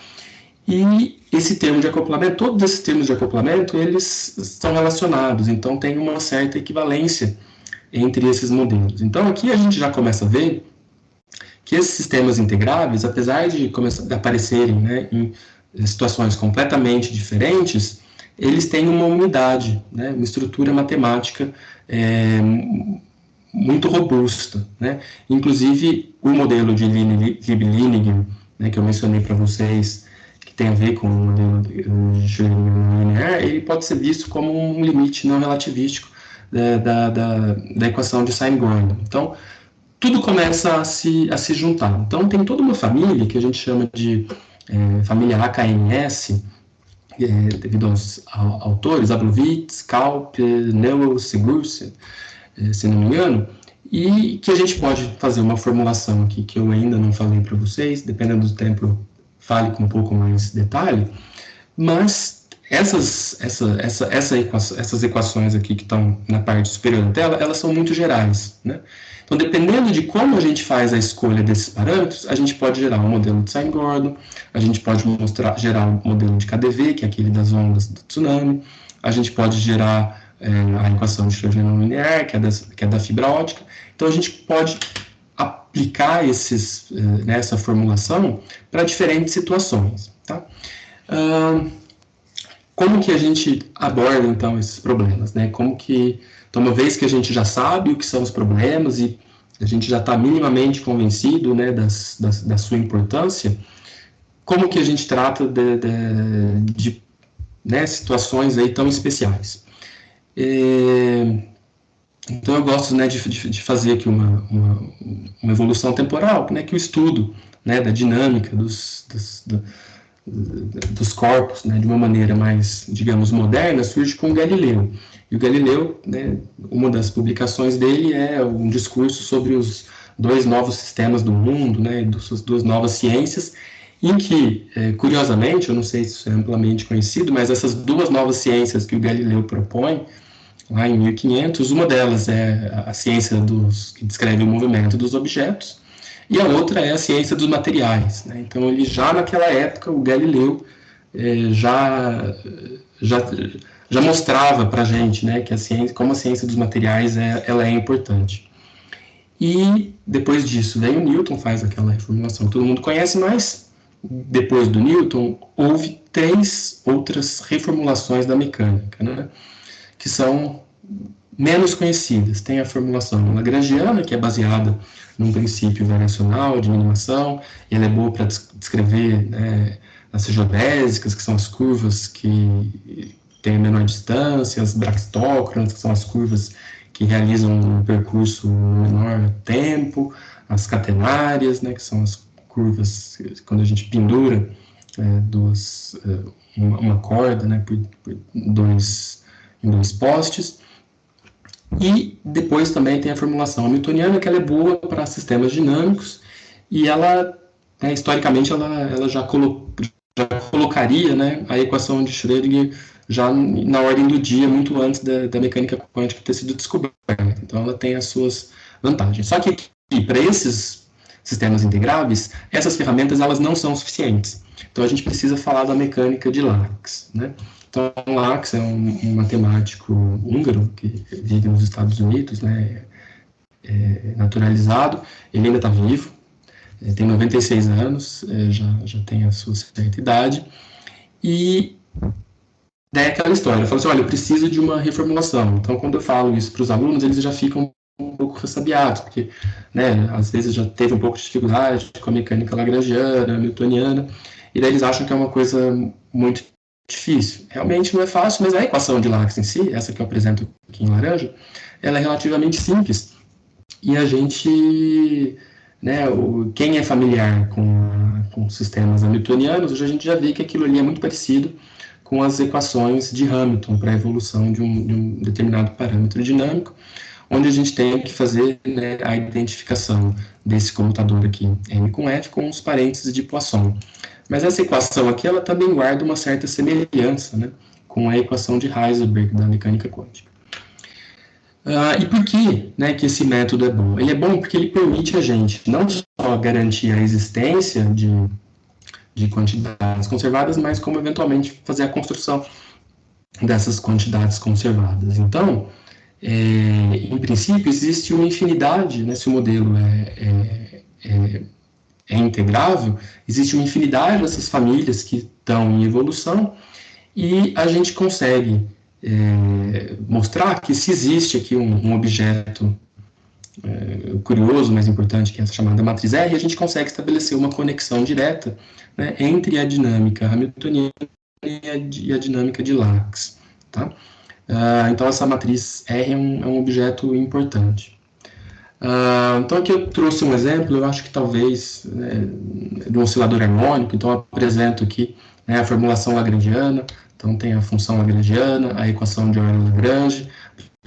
Speaker 2: e esse termo de acoplamento, todos esses termos de acoplamento, eles estão relacionados, então tem uma certa equivalência entre esses modelos. Então aqui a gente já começa a ver que esses sistemas integráveis, apesar de aparecerem, né, em situações completamente diferentes, eles têm uma unidade, né, uma estrutura matemática muito robusta, né? Inclusive o modelo de Lieb-Liniger, né, que eu mencionei para vocês, que tem a ver com o modelo de Schrödinger linear, ele pode ser visto como um limite não relativístico da equação de Sine-Gordon. Então, tudo começa a se juntar. Então, tem toda uma família que a gente chama de família AKNS, devido aos autores, Ablowitz, Kalp, Newell, Sigurdsson, se não me engano, e que a gente pode fazer uma formulação aqui que eu ainda não falei para vocês, dependendo do tempo eu fale com um pouco mais detalhe, mas essas equações aqui que estão na parte superior da tela, elas são muito gerais, né? Então, dependendo de como a gente faz a escolha desses parâmetros, a gente pode gerar um modelo de Sine-Gordon, a gente pode gerar um modelo de KdV, que é aquele das ondas do tsunami, a gente pode gerar a equação de Schrödinger não linear, que é da fibra ótica. Então, a gente pode aplicar essa formulação para diferentes situações, tá? Como que a gente aborda, então, esses problemas, né? Então, uma vez que a gente já sabe o que são os problemas e a gente já está minimamente convencido, né, da sua importância, como que a gente trata de né, situações aí tão especiais? Então, eu gosto, né, de fazer aqui uma evolução temporal, né, que o estudo, né, da dinâmica dos corpos, né, de uma maneira mais, digamos, moderna, surge com o Galileu. E o Galileu, né, uma das publicações dele é um discurso sobre os dois novos sistemas do mundo, né, duas novas ciências, em que, curiosamente, eu não sei se isso é amplamente conhecido, mas essas duas novas ciências que o Galileu propõe, lá em 1500, uma delas é a ciência que descreve o movimento dos objetos, e a outra é a ciência dos materiais, né? Então, ele já naquela época, o Galileu já mostrava para a gente, né, que como a ciência dos materiais ela é importante. E depois disso, daí o Newton faz aquela reformulação que todo mundo conhece, mas depois do Newton houve 3 outras reformulações da mecânica, né, que são menos conhecidas. Tem a formulação lagrangiana, que é baseada num princípio variacional de minimação, e ela é boa para descrever, né, as geodésicas, que são as curvas que têm a menor distância, as braxtócronas, que são as curvas que realizam um percurso no menor tempo, as catenárias, né, que são as curvas quando a gente pendura uma corda, né, em dois postes. E depois também tem a formulação hamiltoniana, que ela é boa para sistemas dinâmicos, e ela, né, historicamente, ela já colocaria, né, a equação de Schrödinger já na ordem do dia, muito antes da mecânica quântica ter sido descoberta. Então, ela tem as suas vantagens. Só que para esses sistemas integráveis, essas ferramentas elas não são suficientes. Então, a gente precisa falar da mecânica de Lax, né? Então, Lax é um matemático húngaro que vive nos Estados Unidos, né, naturalizado. Ele ainda está vivo, tem 96 anos, já tem a sua certa idade. E daí é aquela história, eu falo assim, olha, eu preciso de uma reformulação. Então, quando eu falo isso para os alunos, eles já ficam um pouco ressabiados, porque, né, às vezes já teve um pouco de dificuldade com a mecânica lagrangiana, hamiltoniana, e daí eles acham que é uma coisa muito difícil. Realmente não é fácil, mas a equação de Lax em si, essa que eu apresento aqui em laranja, ela é relativamente simples. E a gente, né, quem é familiar com sistemas hamiltonianos, hoje a gente já vê que aquilo ali é muito parecido com as equações de Hamilton para a evolução de um determinado parâmetro dinâmico, onde a gente tem que fazer, né, a identificação desse comutador aqui, M com F, com os parênteses de Poisson. Mas essa equação aqui, ela também guarda uma certa semelhança, né, com a equação de Heisenberg da mecânica quântica. E por que, né, que esse método é bom? Ele é bom porque ele permite a gente não só garantir a existência de quantidades conservadas, mas como eventualmente fazer a construção dessas quantidades conservadas. Então, em princípio, existe uma infinidade, né, se o modelo é integrável, existe uma infinidade dessas famílias que estão em evolução, e a gente consegue mostrar que se existe aqui um objeto curioso, mas importante, que é essa chamada matriz R, a gente consegue estabelecer uma conexão direta, né, entre a dinâmica hamiltoniana e a dinâmica de Lax. Tá? Então, essa matriz R é um objeto importante. Então, aqui eu trouxe um exemplo, eu acho que talvez, de um oscilador harmônico. Então, eu apresento aqui, né, a formulação lagrangiana. Então, tem a função lagrangiana, a equação de Euler-Lagrange,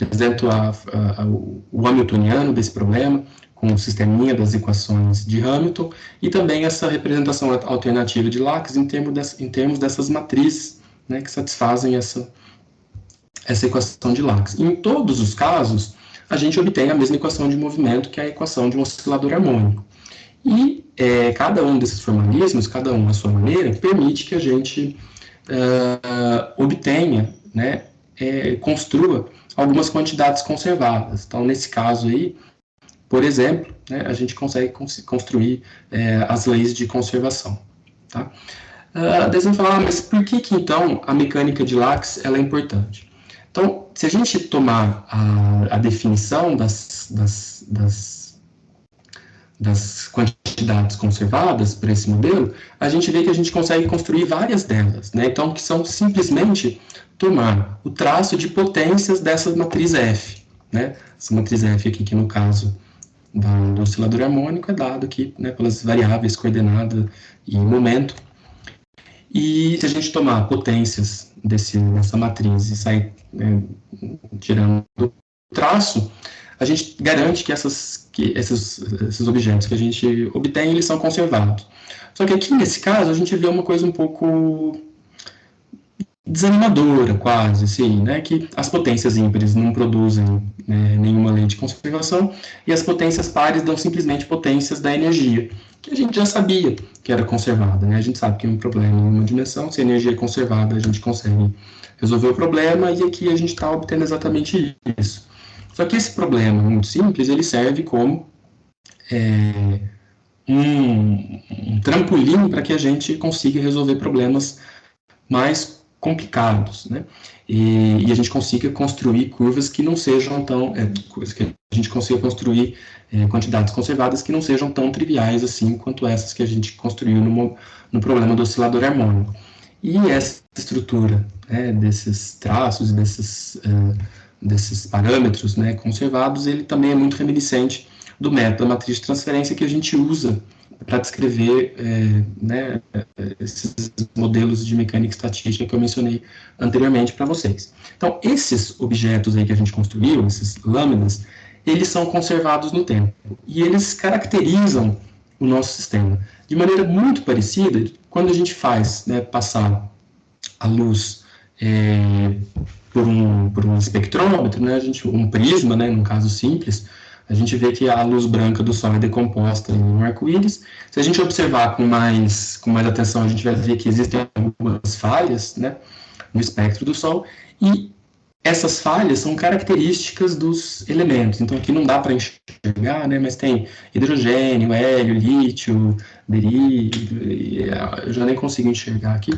Speaker 2: apresento o hamiltoniano desse problema, com o sisteminha das equações de Hamilton, e também essa representação alternativa de Lax em termos dessas matrizes, né, que satisfazem essa equação de Lax. Em todos os casos, a gente obtém a mesma equação de movimento, que é a equação de um oscilador harmônico. E cada um desses formalismos, cada um à sua maneira, permite que a gente obtenha, né, construa algumas quantidades conservadas. Então, nesse caso aí, por exemplo, né, a gente consegue construir as leis de conservação. Tá? Daí você vai falar, mas por que então a mecânica de Lax ela é importante? Então, se a gente tomar a definição das quantidades conservadas para esse modelo, a gente vê que a gente consegue construir várias delas, né? Então, que são simplesmente tomar o traço de potências dessa matriz F, né? Essa matriz F aqui, que no caso do oscilador harmônico, é dado aqui, né, pelas variáveis coordenada e momento. E se a gente tomar potências dessa matriz e sair tirando o traço, a gente garante que esses objetos que a gente obtém, eles são conservados. Só que aqui, nesse caso, a gente vê uma coisa um pouco desanimadora, quase, assim, né, que as potências ímpares não produzem, né, nenhuma lei de conservação, e as potências pares dão simplesmente potências da energia, que a gente já sabia que era conservada, né? A gente sabe que é um problema em uma dimensão, se a energia é conservada, a gente consegue resolver o problema, e aqui a gente está obtendo exatamente isso. Só que esse problema muito simples, ele serve como um trampolim para que a gente consiga resolver problemas mais complicados, né? E a gente consiga construir curvas que não sejam tão... que a gente consiga construir quantidades conservadas que não sejam tão triviais assim quanto essas que a gente construiu no problema do oscilador harmônico. E essa estrutura, né, desses traços e desses parâmetros, né, conservados, ele também é muito reminiscente do método da matriz de transferência que a gente usa para descrever né, esses modelos de mecânica estatística que eu mencionei anteriormente para vocês. Então, esses objetos aí que a gente construiu, esses lâminas, eles são conservados no tempo, e eles caracterizam o nosso sistema. De maneira muito parecida, quando a gente faz, né, passar a luz por um espectrômetro, né, um prisma, né, num caso simples, a gente vê que a luz branca do Sol é decomposta em um arco-íris. Se a gente observar com mais atenção, a gente vai ver que existem algumas falhas, né, no espectro do Sol, e essas falhas são características dos elementos. Então, aqui não dá para enxergar, né, mas tem hidrogênio, hélio, lítio, berílio, eu já nem consigo enxergar aqui,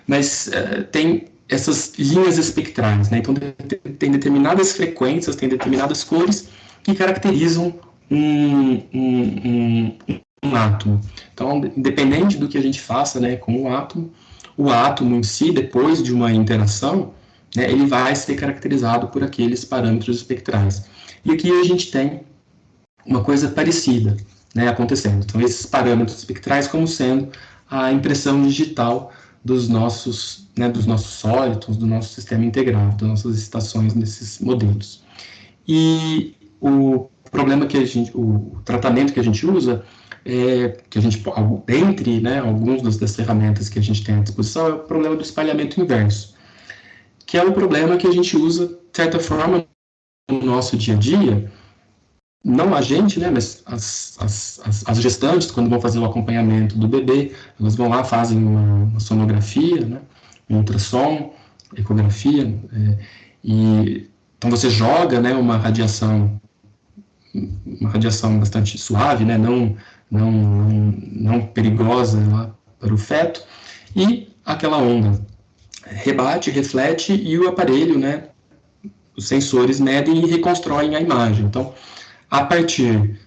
Speaker 2: mas tem essas linhas espectrais, né, então tem determinadas frequências, tem determinadas cores que caracterizam um átomo. Então, independente do que a gente faça, né, com o átomo em si, depois de uma interação, né, ele vai ser caracterizado por aqueles parâmetros espectrais. E aqui a gente tem uma coisa parecida, né, acontecendo. Então, esses parâmetros espectrais como sendo a impressão digital dos nossos sólidos, do nosso sistema integrado, das nossas estações nesses modelos. E o problema o tratamento que a gente usa, que a gente, dentre, né, algumas das ferramentas que a gente tem à disposição, é o problema do espalhamento inverso, que é um problema que a gente usa, de certa forma, no nosso dia a dia, não a gente, né, mas as gestantes, quando vão fazer o acompanhamento do bebê, elas vão lá, fazem uma sonografia, né, um ultrassom, ecografia, então você joga, né, uma radiação bastante suave, né, não perigosa lá para o feto, e aquela onda rebate, reflete, e o aparelho, né, os sensores medem e reconstroem a imagem. Então, a partir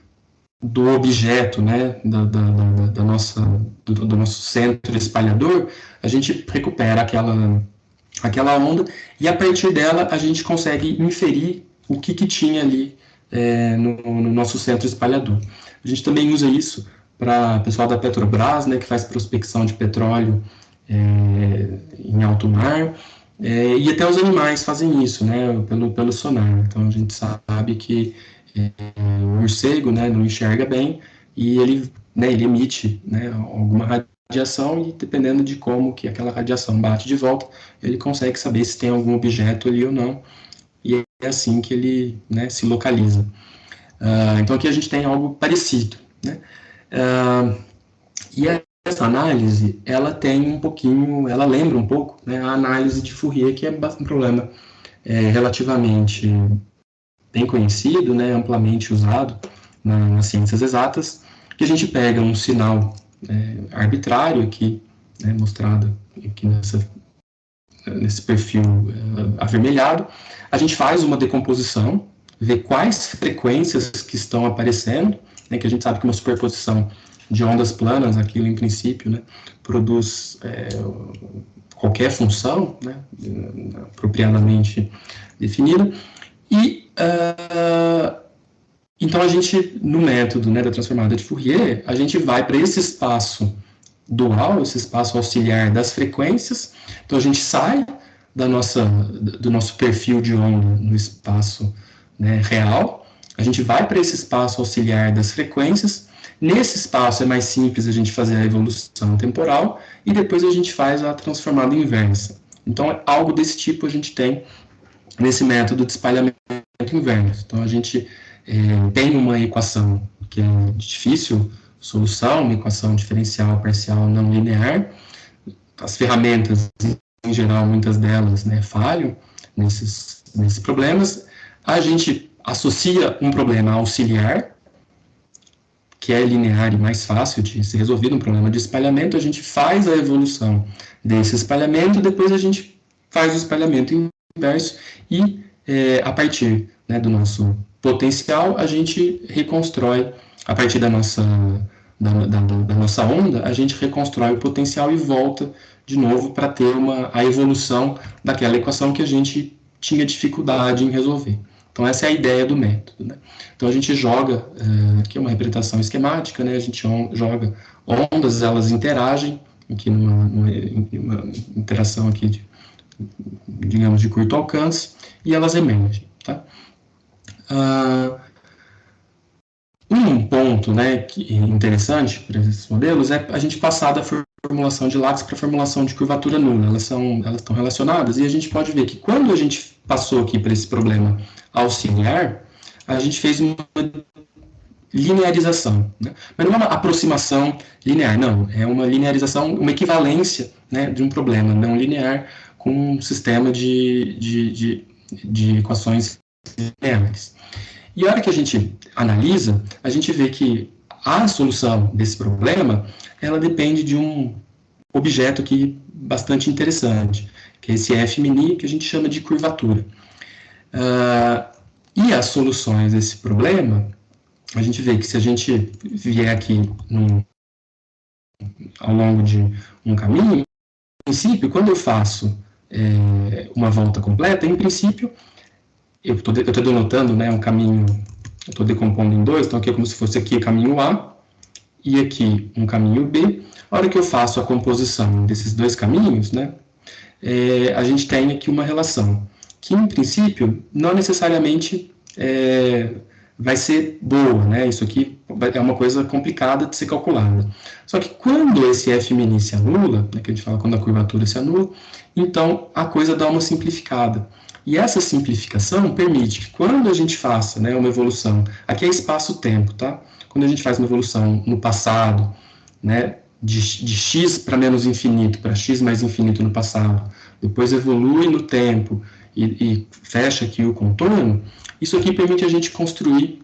Speaker 2: do objeto, né, do nosso centro espalhador, a gente recupera aquela onda, e a partir dela a gente consegue inferir o que tinha ali no nosso centro espalhador. A gente também usa isso para o pessoal da Petrobras, né, que faz prospecção de petróleo em alto mar, e até os animais fazem isso, né, pelo sonar. Então a gente sabe que o morcego, né, não enxerga bem, e ele emite, né, alguma radiação, e dependendo de como que aquela radiação bate de volta, ele consegue saber se tem algum objeto ali ou não, e é assim que ele, né, se localiza. Então aqui a gente tem algo parecido, né? E essa análise, ela lembra um pouco, né, a análise de Fourier, que é um problema relativamente bem conhecido, né, amplamente usado nas ciências exatas, que a gente pega um sinal arbitrário aqui, né, mostrado aqui nesse perfil avermelhado, a gente faz uma decomposição, vê quais frequências que estão aparecendo, né, que a gente sabe que uma superposição de ondas planas, aquilo em princípio, né, produz qualquer função, né, apropriadamente definida, e então a gente, no método, né, da transformada de Fourier, a gente vai para esse espaço dual, esse espaço auxiliar das frequências. Então a gente sai do nosso perfil de onda no espaço, né, real, a gente vai para esse espaço auxiliar das frequências. Nesse espaço é mais simples a gente fazer a evolução temporal, e depois a gente faz a transformada inversa. Então algo desse tipo a gente tem nesse método de espalhamento inverso. Então a gente tem uma equação que é de difícil solução, uma equação diferencial parcial não linear. As ferramentas, em geral, muitas delas, né, falham nesses problemas. A gente associa um problema auxiliar, que é linear e mais fácil de ser resolvido, um problema de espalhamento. A gente faz a evolução desse espalhamento, depois a gente faz o espalhamento inverso, e a partir, né, do nosso potencial, a gente reconstrói, a partir da nossa onda, a gente reconstrói o potencial e volta de novo para ter a evolução daquela equação que a gente tinha dificuldade em resolver. Então essa é a ideia do método, né? Então a gente joga, aqui é uma representação esquemática, né? A gente joga ondas, elas interagem, aqui numa interação aqui digamos, de curto alcance, e elas emergem, tá? Um ponto, né, interessante para esses modelos é a gente passar da formulação de látice para a formulação de curvatura nula. Elas estão relacionadas, e a gente pode ver que quando a gente passou aqui para esse problema auxiliar, a gente fez uma linearização, né? Mas não é uma aproximação linear, não, é uma linearização, uma equivalência, né, de um problema não linear com um sistema de equações lineares. E a hora que a gente analisa, a gente vê que a solução desse problema, ela depende de um objeto aqui bastante interessante, que é esse F mini, que a gente chama de curvatura. E as soluções desse problema, a gente vê que se a gente vier aqui ao longo de um caminho, em princípio, quando eu faço uma volta completa, em princípio, eu estou denotando, né, um caminho, eu estou decompondo em dois, então aqui é como se fosse aqui o caminho A, e aqui um caminho B. A hora que eu faço a composição desses dois caminhos, né, a gente tem aqui uma relação, que em princípio não necessariamente vai ser boa, né? Isso aqui é uma coisa complicada de ser calculada. Só que quando esse F-min se anula, né, que a gente fala quando a curvatura se anula, então a coisa dá uma simplificada. E essa simplificação permite que quando a gente faça, né, uma evolução, aqui é espaço-tempo, tá? Quando a gente faz uma evolução no passado, né, de x para menos infinito, para x mais infinito no passado, depois evolui no tempo e fecha aqui o contorno, isso aqui permite a gente construir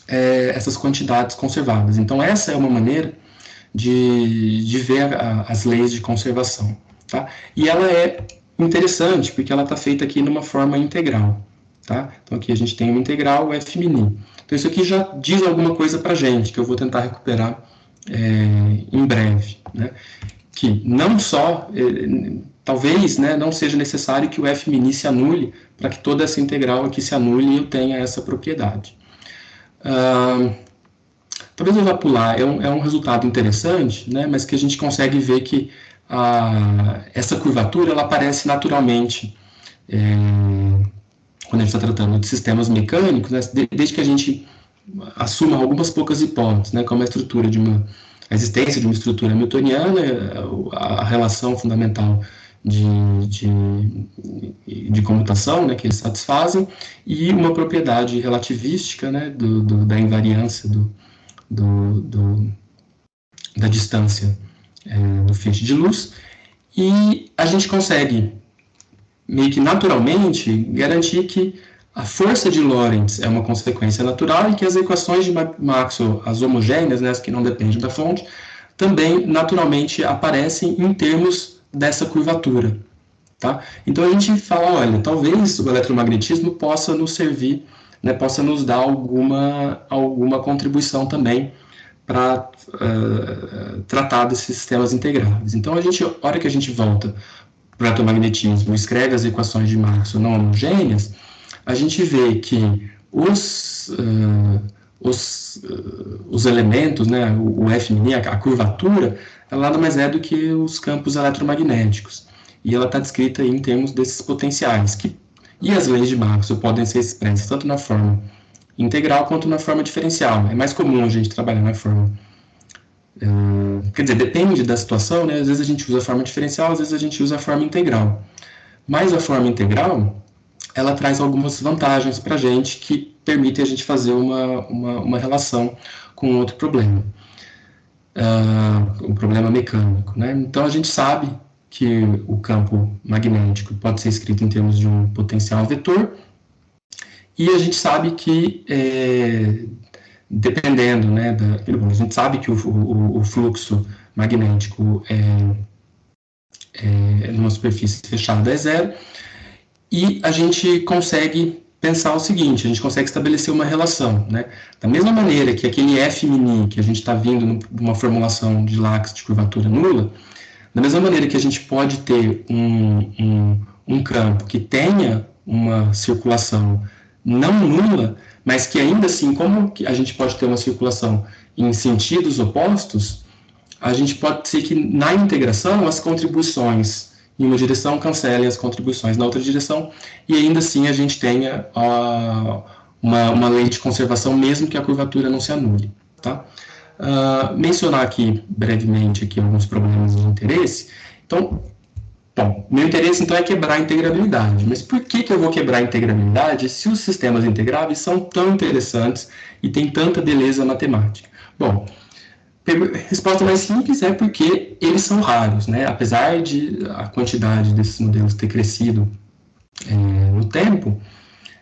Speaker 2: essas quantidades conservadas. Então, essa é uma maneira de ver as leis de conservação. Tá? E ela é interessante, porque ela está feita aqui numa forma integral. Tá? Então, aqui a gente tem uma integral, F-min. Então, isso aqui já diz alguma coisa para a gente, que eu vou tentar recuperar em breve. Né? Que não só, talvez, né, não seja necessário que o F-min se anule para que toda essa integral aqui se anule e eu tenha essa propriedade. Talvez eu vá pular, é um resultado interessante, né, mas que a gente consegue ver que essa curvatura ela aparece naturalmente quando a gente está tratando de sistemas mecânicos, né, desde que a gente assuma algumas poucas hipóteses, né, como a estrutura a existência de uma estrutura newtoniana, a relação fundamental de comutação, né, que eles satisfazem, e uma propriedade relativística, né, da invariância da distância do feixe de luz, e a gente consegue, meio que naturalmente, garantir que a força de Lorentz é uma consequência natural e que as equações de Maxwell, as homogêneas, né, as que não dependem da fonte, também naturalmente aparecem em termos dessa curvatura. Tá? Então a gente fala, olha, talvez o eletromagnetismo possa nos servir, né, possa nos dar alguma contribuição também para tratar desses sistemas integráveis. Então a hora que a gente volta para o eletromagnetismo e escreve as equações de Maxwell não homogêneas, a gente vê que os elementos, né, o F-min, a curvatura, ela nada mais é do que os campos eletromagnéticos. E ela está descrita aí em termos desses potenciais. E as leis de Maxwell podem ser expressas tanto na forma integral quanto na forma diferencial. É mais comum a gente trabalhar na forma... quer dizer, depende da situação, né? Às vezes a gente usa a forma diferencial, às vezes a gente usa a forma integral. Mas a forma integral, ela traz algumas vantagens para a gente que permitem a gente fazer uma relação com outro problema. Um problema mecânico, né? Então a gente sabe que o campo magnético pode ser escrito em termos de um potencial vetor, e a gente sabe que, dependendo, né, a gente sabe que o fluxo magnético numa superfície fechada é zero, e a gente consegue pensar o seguinte, a gente consegue estabelecer uma relação, né? Da mesma maneira que aquele F-min que a gente está vindo numa formulação de Lax de curvatura nula, da mesma maneira que a gente pode ter um campo que tenha uma circulação não nula, mas que ainda assim, como a gente pode ter uma circulação em sentidos opostos, a gente pode ser que na integração as contribuições em uma direção cancelem as contribuições na outra direção, e ainda assim a gente tenha uma lei de conservação, mesmo que a curvatura não se anule. Tá? Mencionar aqui brevemente alguns problemas de interesse. Então, bom, meu interesse então é quebrar a integrabilidade. Mas por que eu vou quebrar a integrabilidade se os sistemas integráveis são tão interessantes e têm tanta beleza matemática? Bom, a resposta mais simples é porque eles são raros, né? Apesar de a quantidade desses modelos ter crescido no tempo,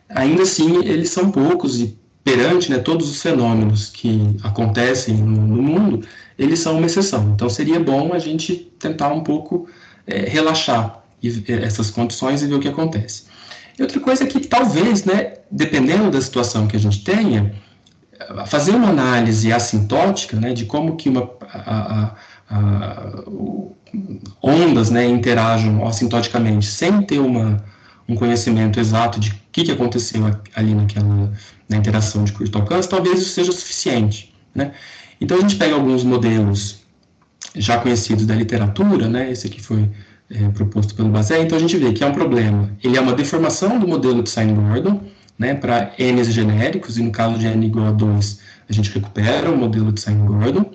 Speaker 2: ainda assim eles são poucos e perante, né, todos os fenômenos que acontecem no mundo, eles são uma exceção. Então seria bom a gente tentar um pouco relaxar essas condições e ver o que acontece. E outra coisa é que talvez, né, dependendo da situação que a gente tenha, fazer uma análise assintótica, né, de como que ondas, né, interagem assintoticamente sem ter um conhecimento exato de o que aconteceu ali na interação de curto alcance, talvez isso seja suficiente, né? Então a gente pega alguns modelos já conhecidos da literatura, né, esse aqui foi proposto pelo Bazet, então a gente vê que é um problema, ele é uma deformação do modelo de Sine-Gordon, né, para N's genéricos, e no caso de N igual a 2, a gente recupera o modelo de Sine-Gordon.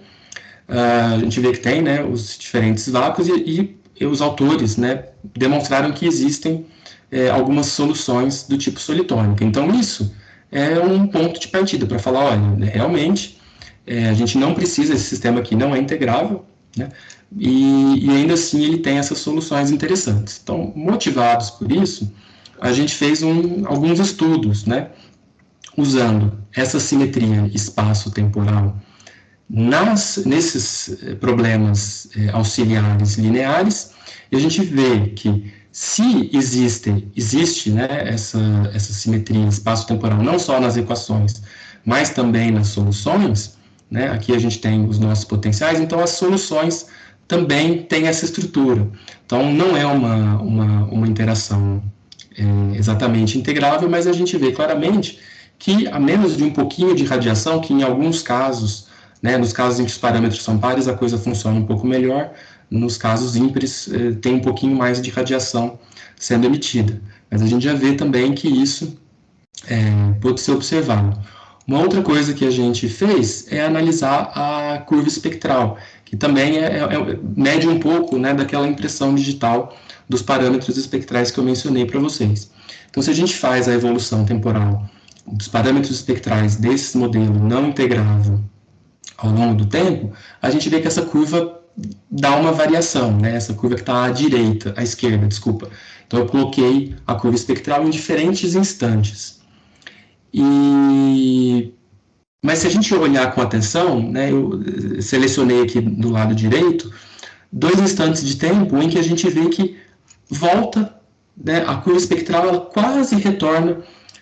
Speaker 2: A gente vê que tem, né, os diferentes vácuos e os autores, né, demonstraram que existem algumas soluções do tipo solitônica. Então, isso é um ponto de partida para falar, olha, realmente, a gente não precisa, esse sistema aqui não é integrável, né, e ainda assim ele tem essas soluções interessantes. Então, motivados por isso, a gente fez alguns estudos, né, usando essa simetria espaço-temporal nesses problemas auxiliares lineares, e a gente vê que se existe, né, essa simetria espaço-temporal, não só nas equações, mas também nas soluções, né, aqui a gente tem os nossos potenciais, então as soluções também têm essa estrutura. Então, não é uma interação exatamente integrável, mas a gente vê claramente que, a menos de um pouquinho de radiação, que em alguns casos, né, nos casos em que os parâmetros são pares, a coisa funciona um pouco melhor, nos casos ímpares, tem um pouquinho mais de radiação sendo emitida. Mas a gente já vê também que isso pode ser observado. Uma outra coisa que a gente fez é analisar a curva espectral, que também mede um pouco, né, daquela impressão digital dos parâmetros espectrais que eu mencionei para vocês. Então, se a gente faz a evolução temporal dos parâmetros espectrais desse modelo não integrável ao longo do tempo, a gente vê que essa curva dá uma variação, né? Essa curva que está à esquerda, desculpa. Então, eu coloquei a curva espectral em diferentes instantes. Mas se a gente olhar com atenção, né, eu selecionei aqui do lado direito 2 instantes de tempo em que a gente vê que volta, né, a curva espectral ela quase retorna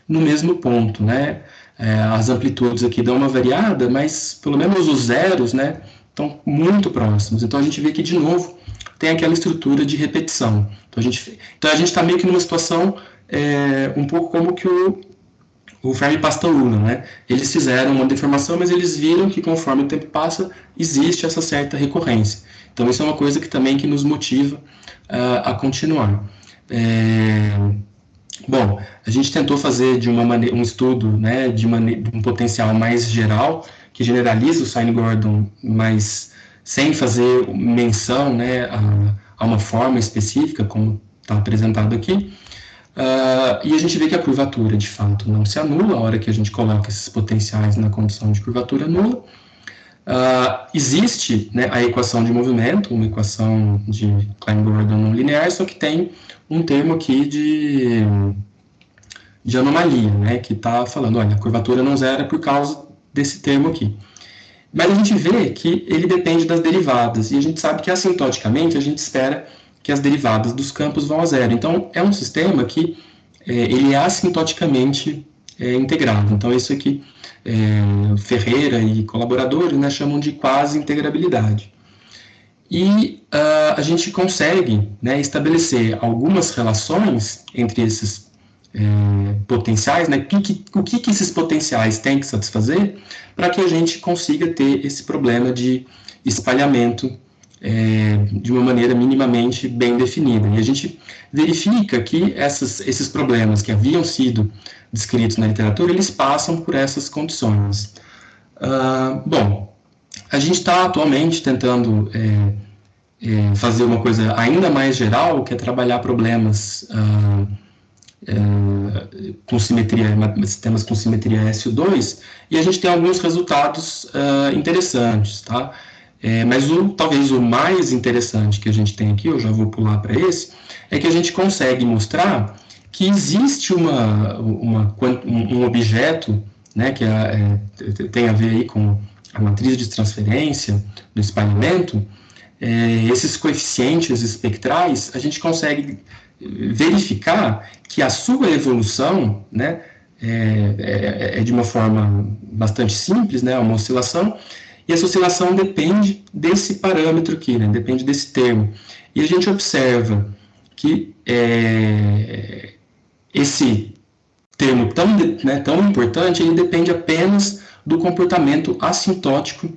Speaker 2: no mesmo ponto, né? As amplitudes aqui dão uma variada, mas pelo menos os zeros, né, estão muito próximos. Então a gente vê que de novo tem aquela estrutura de repetição. Então a gente está meio que numa situação um pouco como que o Fermi e Pastorula, né? Eles fizeram uma deformação, mas eles viram que conforme o tempo passa existe essa certa recorrência. Então isso é uma coisa que também que nos motiva a continuar. Bom, a gente tentou fazer de uma maneira um estudo, né, de um potencial mais geral, que generaliza o Sine-Gordon, mas sem fazer menção, né, a uma forma específica, como está apresentado aqui. E a gente vê que a curvatura, de fato, não se anula a hora que a gente coloca esses potenciais na condição de curvatura nula. Existe, né, a equação de movimento, uma equação de Klein-Gordon não linear, só que tem um termo aqui de anomalia, né, que está falando, olha, a curvatura não zera por causa desse termo aqui. Mas a gente vê que ele depende das derivadas, e a gente sabe que assintoticamente a gente espera que as derivadas dos campos vão a zero. Então, é um sistema que ele é assintoticamente integrado. Então, isso aqui, Ferreira e colaboradores, né, chamam de quase integrabilidade. E a gente consegue, né, estabelecer algumas relações entre esses potenciais, né, o que esses potenciais têm que satisfazer para que a gente consiga ter esse problema de espalhamento de uma maneira minimamente bem definida. E a gente verifica que esses problemas que haviam sido descritos na literatura, eles passam por essas condições. Bom, a gente está atualmente tentando fazer uma coisa ainda mais geral, que é trabalhar problemas com simetria, sistemas com simetria SU2, e a gente tem alguns resultados interessantes, tá? Mas talvez o mais interessante que a gente tem aqui, eu já vou pular para esse, é que a gente consegue mostrar que existe um objeto, né, que tem a ver aí com a matriz de transferência do espalhamento. Esses coeficientes espectrais, a gente consegue verificar que a sua evolução, né, é de uma forma bastante simples, né, uma oscilação, e essa oscilação depende desse parâmetro aqui, né, depende desse termo. E a gente observa que esse termo tão importante, ele depende apenas do comportamento assintótico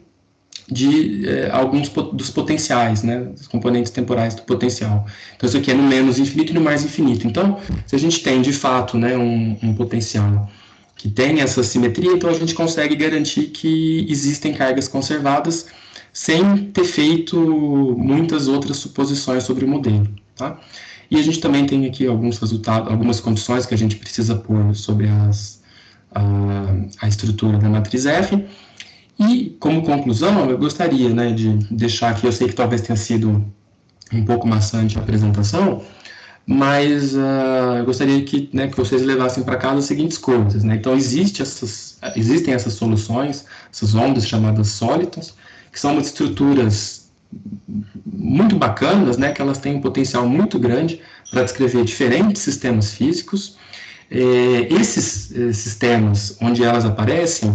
Speaker 2: de alguns dos potenciais, né, dos componentes temporais do potencial. Então, isso aqui é no menos infinito e no mais infinito. Então, se a gente tem, de fato, né, um potencial que tem essa simetria, então a gente consegue garantir que existem cargas conservadas sem ter feito muitas outras suposições sobre o modelo. Tá? E a gente também tem aqui alguns resultados, algumas condições que a gente precisa pôr sobre a estrutura da matriz F. E, como conclusão, eu gostaria, né, de deixar aqui, eu sei que talvez tenha sido um pouco maçante a apresentação, mas eu gostaria né, que vocês levassem para casa as seguintes coisas. Né? Então, existem essas soluções, essas ondas chamadas sólitas, que são estruturas muito bacanas, né, que elas têm um potencial muito grande para descrever diferentes sistemas físicos. Esses sistemas onde elas aparecem,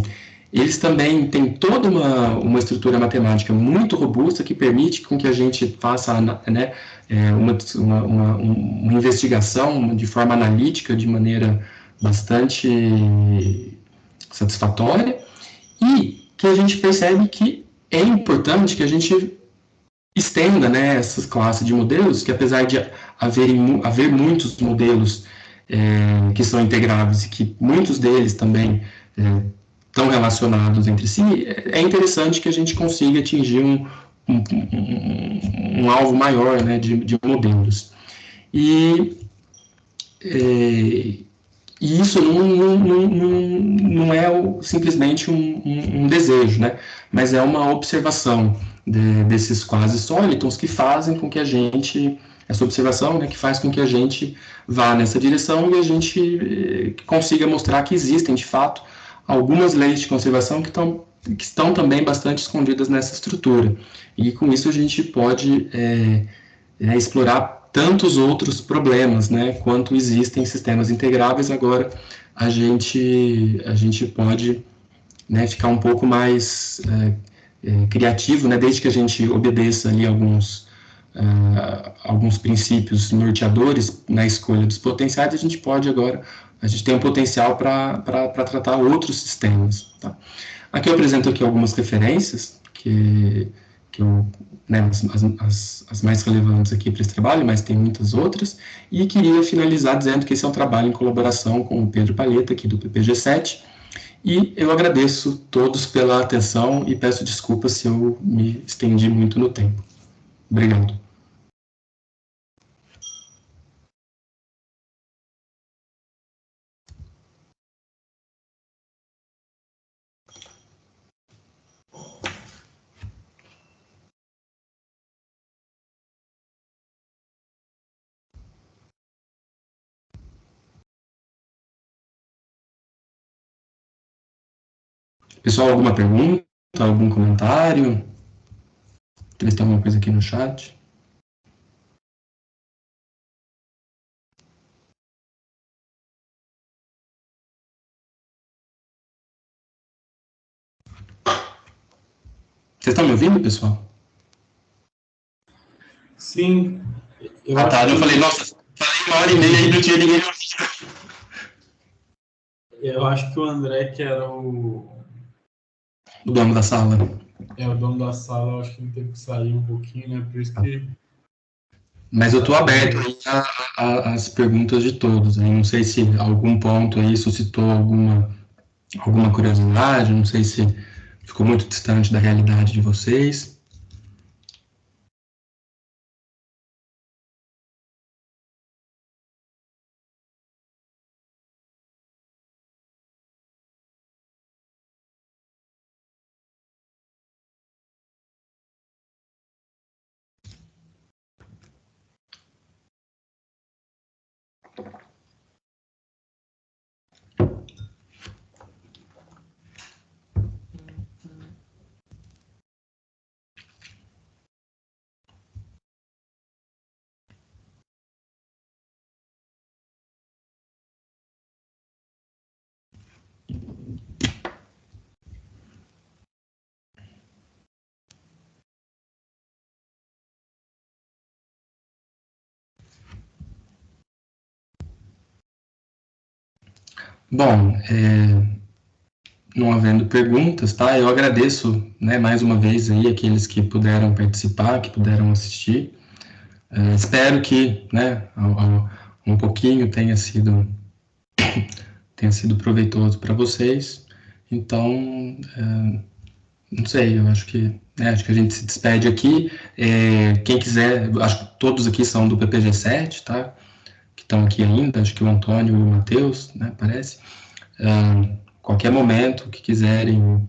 Speaker 2: eles também têm toda uma estrutura matemática muito robusta que permite com que a gente faça, né, uma investigação de forma analítica, de maneira bastante satisfatória, e que a gente percebe que é importante que a gente estenda, né, essas classes de modelos, que apesar de haver muitos modelos que são integráveis e que muitos deles também estão relacionados entre si, é interessante que a gente consiga atingir um alvo maior, né, de modelos. E isso não é simplesmente um desejo, né? Mas é uma observação desses quase sólidos que fazem com que a gente, essa observação, né, que faz com que a gente vá nessa direção e a gente consiga mostrar que existem, de fato, algumas leis de conservação que estão também bastante escondidas nessa estrutura. E com isso a gente pode explorar tantos outros problemas, né, quanto existem sistemas integráveis. Agora a gente pode, né, ficar um pouco mais criativo, né, desde que a gente obedeça ali alguns princípios norteadores na escolha dos potenciais, a gente tem um potencial para tratar outros sistemas. Tá? Aqui eu apresento aqui algumas referências que eu, né, as mais relevantes aqui para esse trabalho, mas tem muitas outras, e queria finalizar dizendo que esse é um trabalho em colaboração com o Pedro Palheta, aqui do PPG-7, e eu agradeço todos pela atenção e peço desculpas se eu me estendi muito no tempo. Obrigado. Pessoal, alguma pergunta, algum comentário? Eles têm alguma coisa aqui no chat? Vocês estão me ouvindo, pessoal?
Speaker 3: Sim.
Speaker 2: Eu falei, nossa, falei 1h30 e não tinha ninguém ouvindo.
Speaker 3: Eu acho que o André, que era o
Speaker 2: dono da sala.
Speaker 3: O dono da sala, eu acho que ele teve que sair um pouquinho, né? Por isso que...
Speaker 2: Mas eu estou aberto às perguntas de todos. Né? Não sei se algum ponto aí suscitou alguma curiosidade, não sei se ficou muito distante da realidade de vocês. Bom, não havendo perguntas, tá? Eu agradeço, né, mais uma vez aí aqueles que puderam participar, que puderam assistir. Espero que, né, um pouquinho tenha sido proveitoso para vocês. Então, não sei, eu acho que, né, acho que a gente se despede aqui. Quem quiser, acho que todos aqui são do PPG7, tá? Que estão aqui ainda, acho que o Antônio e o Matheus, né, parece. Qualquer momento que quiserem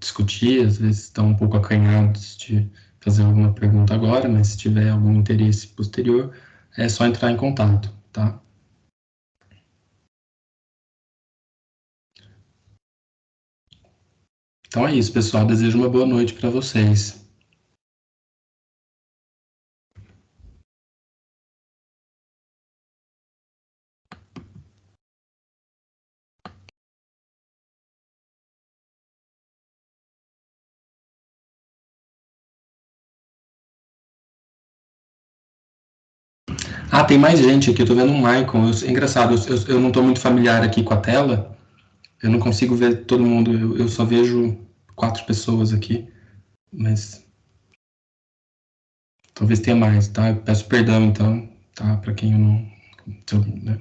Speaker 2: discutir, às vezes estão um pouco acanhados de fazer alguma pergunta agora, mas se tiver algum interesse posterior, é só entrar em contato, tá? Então é isso, pessoal. Desejo uma boa noite para vocês. Tem mais gente aqui, eu tô vendo um Michael. É engraçado, eu não tô muito familiar aqui com a tela, eu não consigo ver todo mundo, eu só vejo 4 pessoas aqui, mas talvez tenha mais, tá? Eu peço perdão, então, tá? Para quem eu não... Né?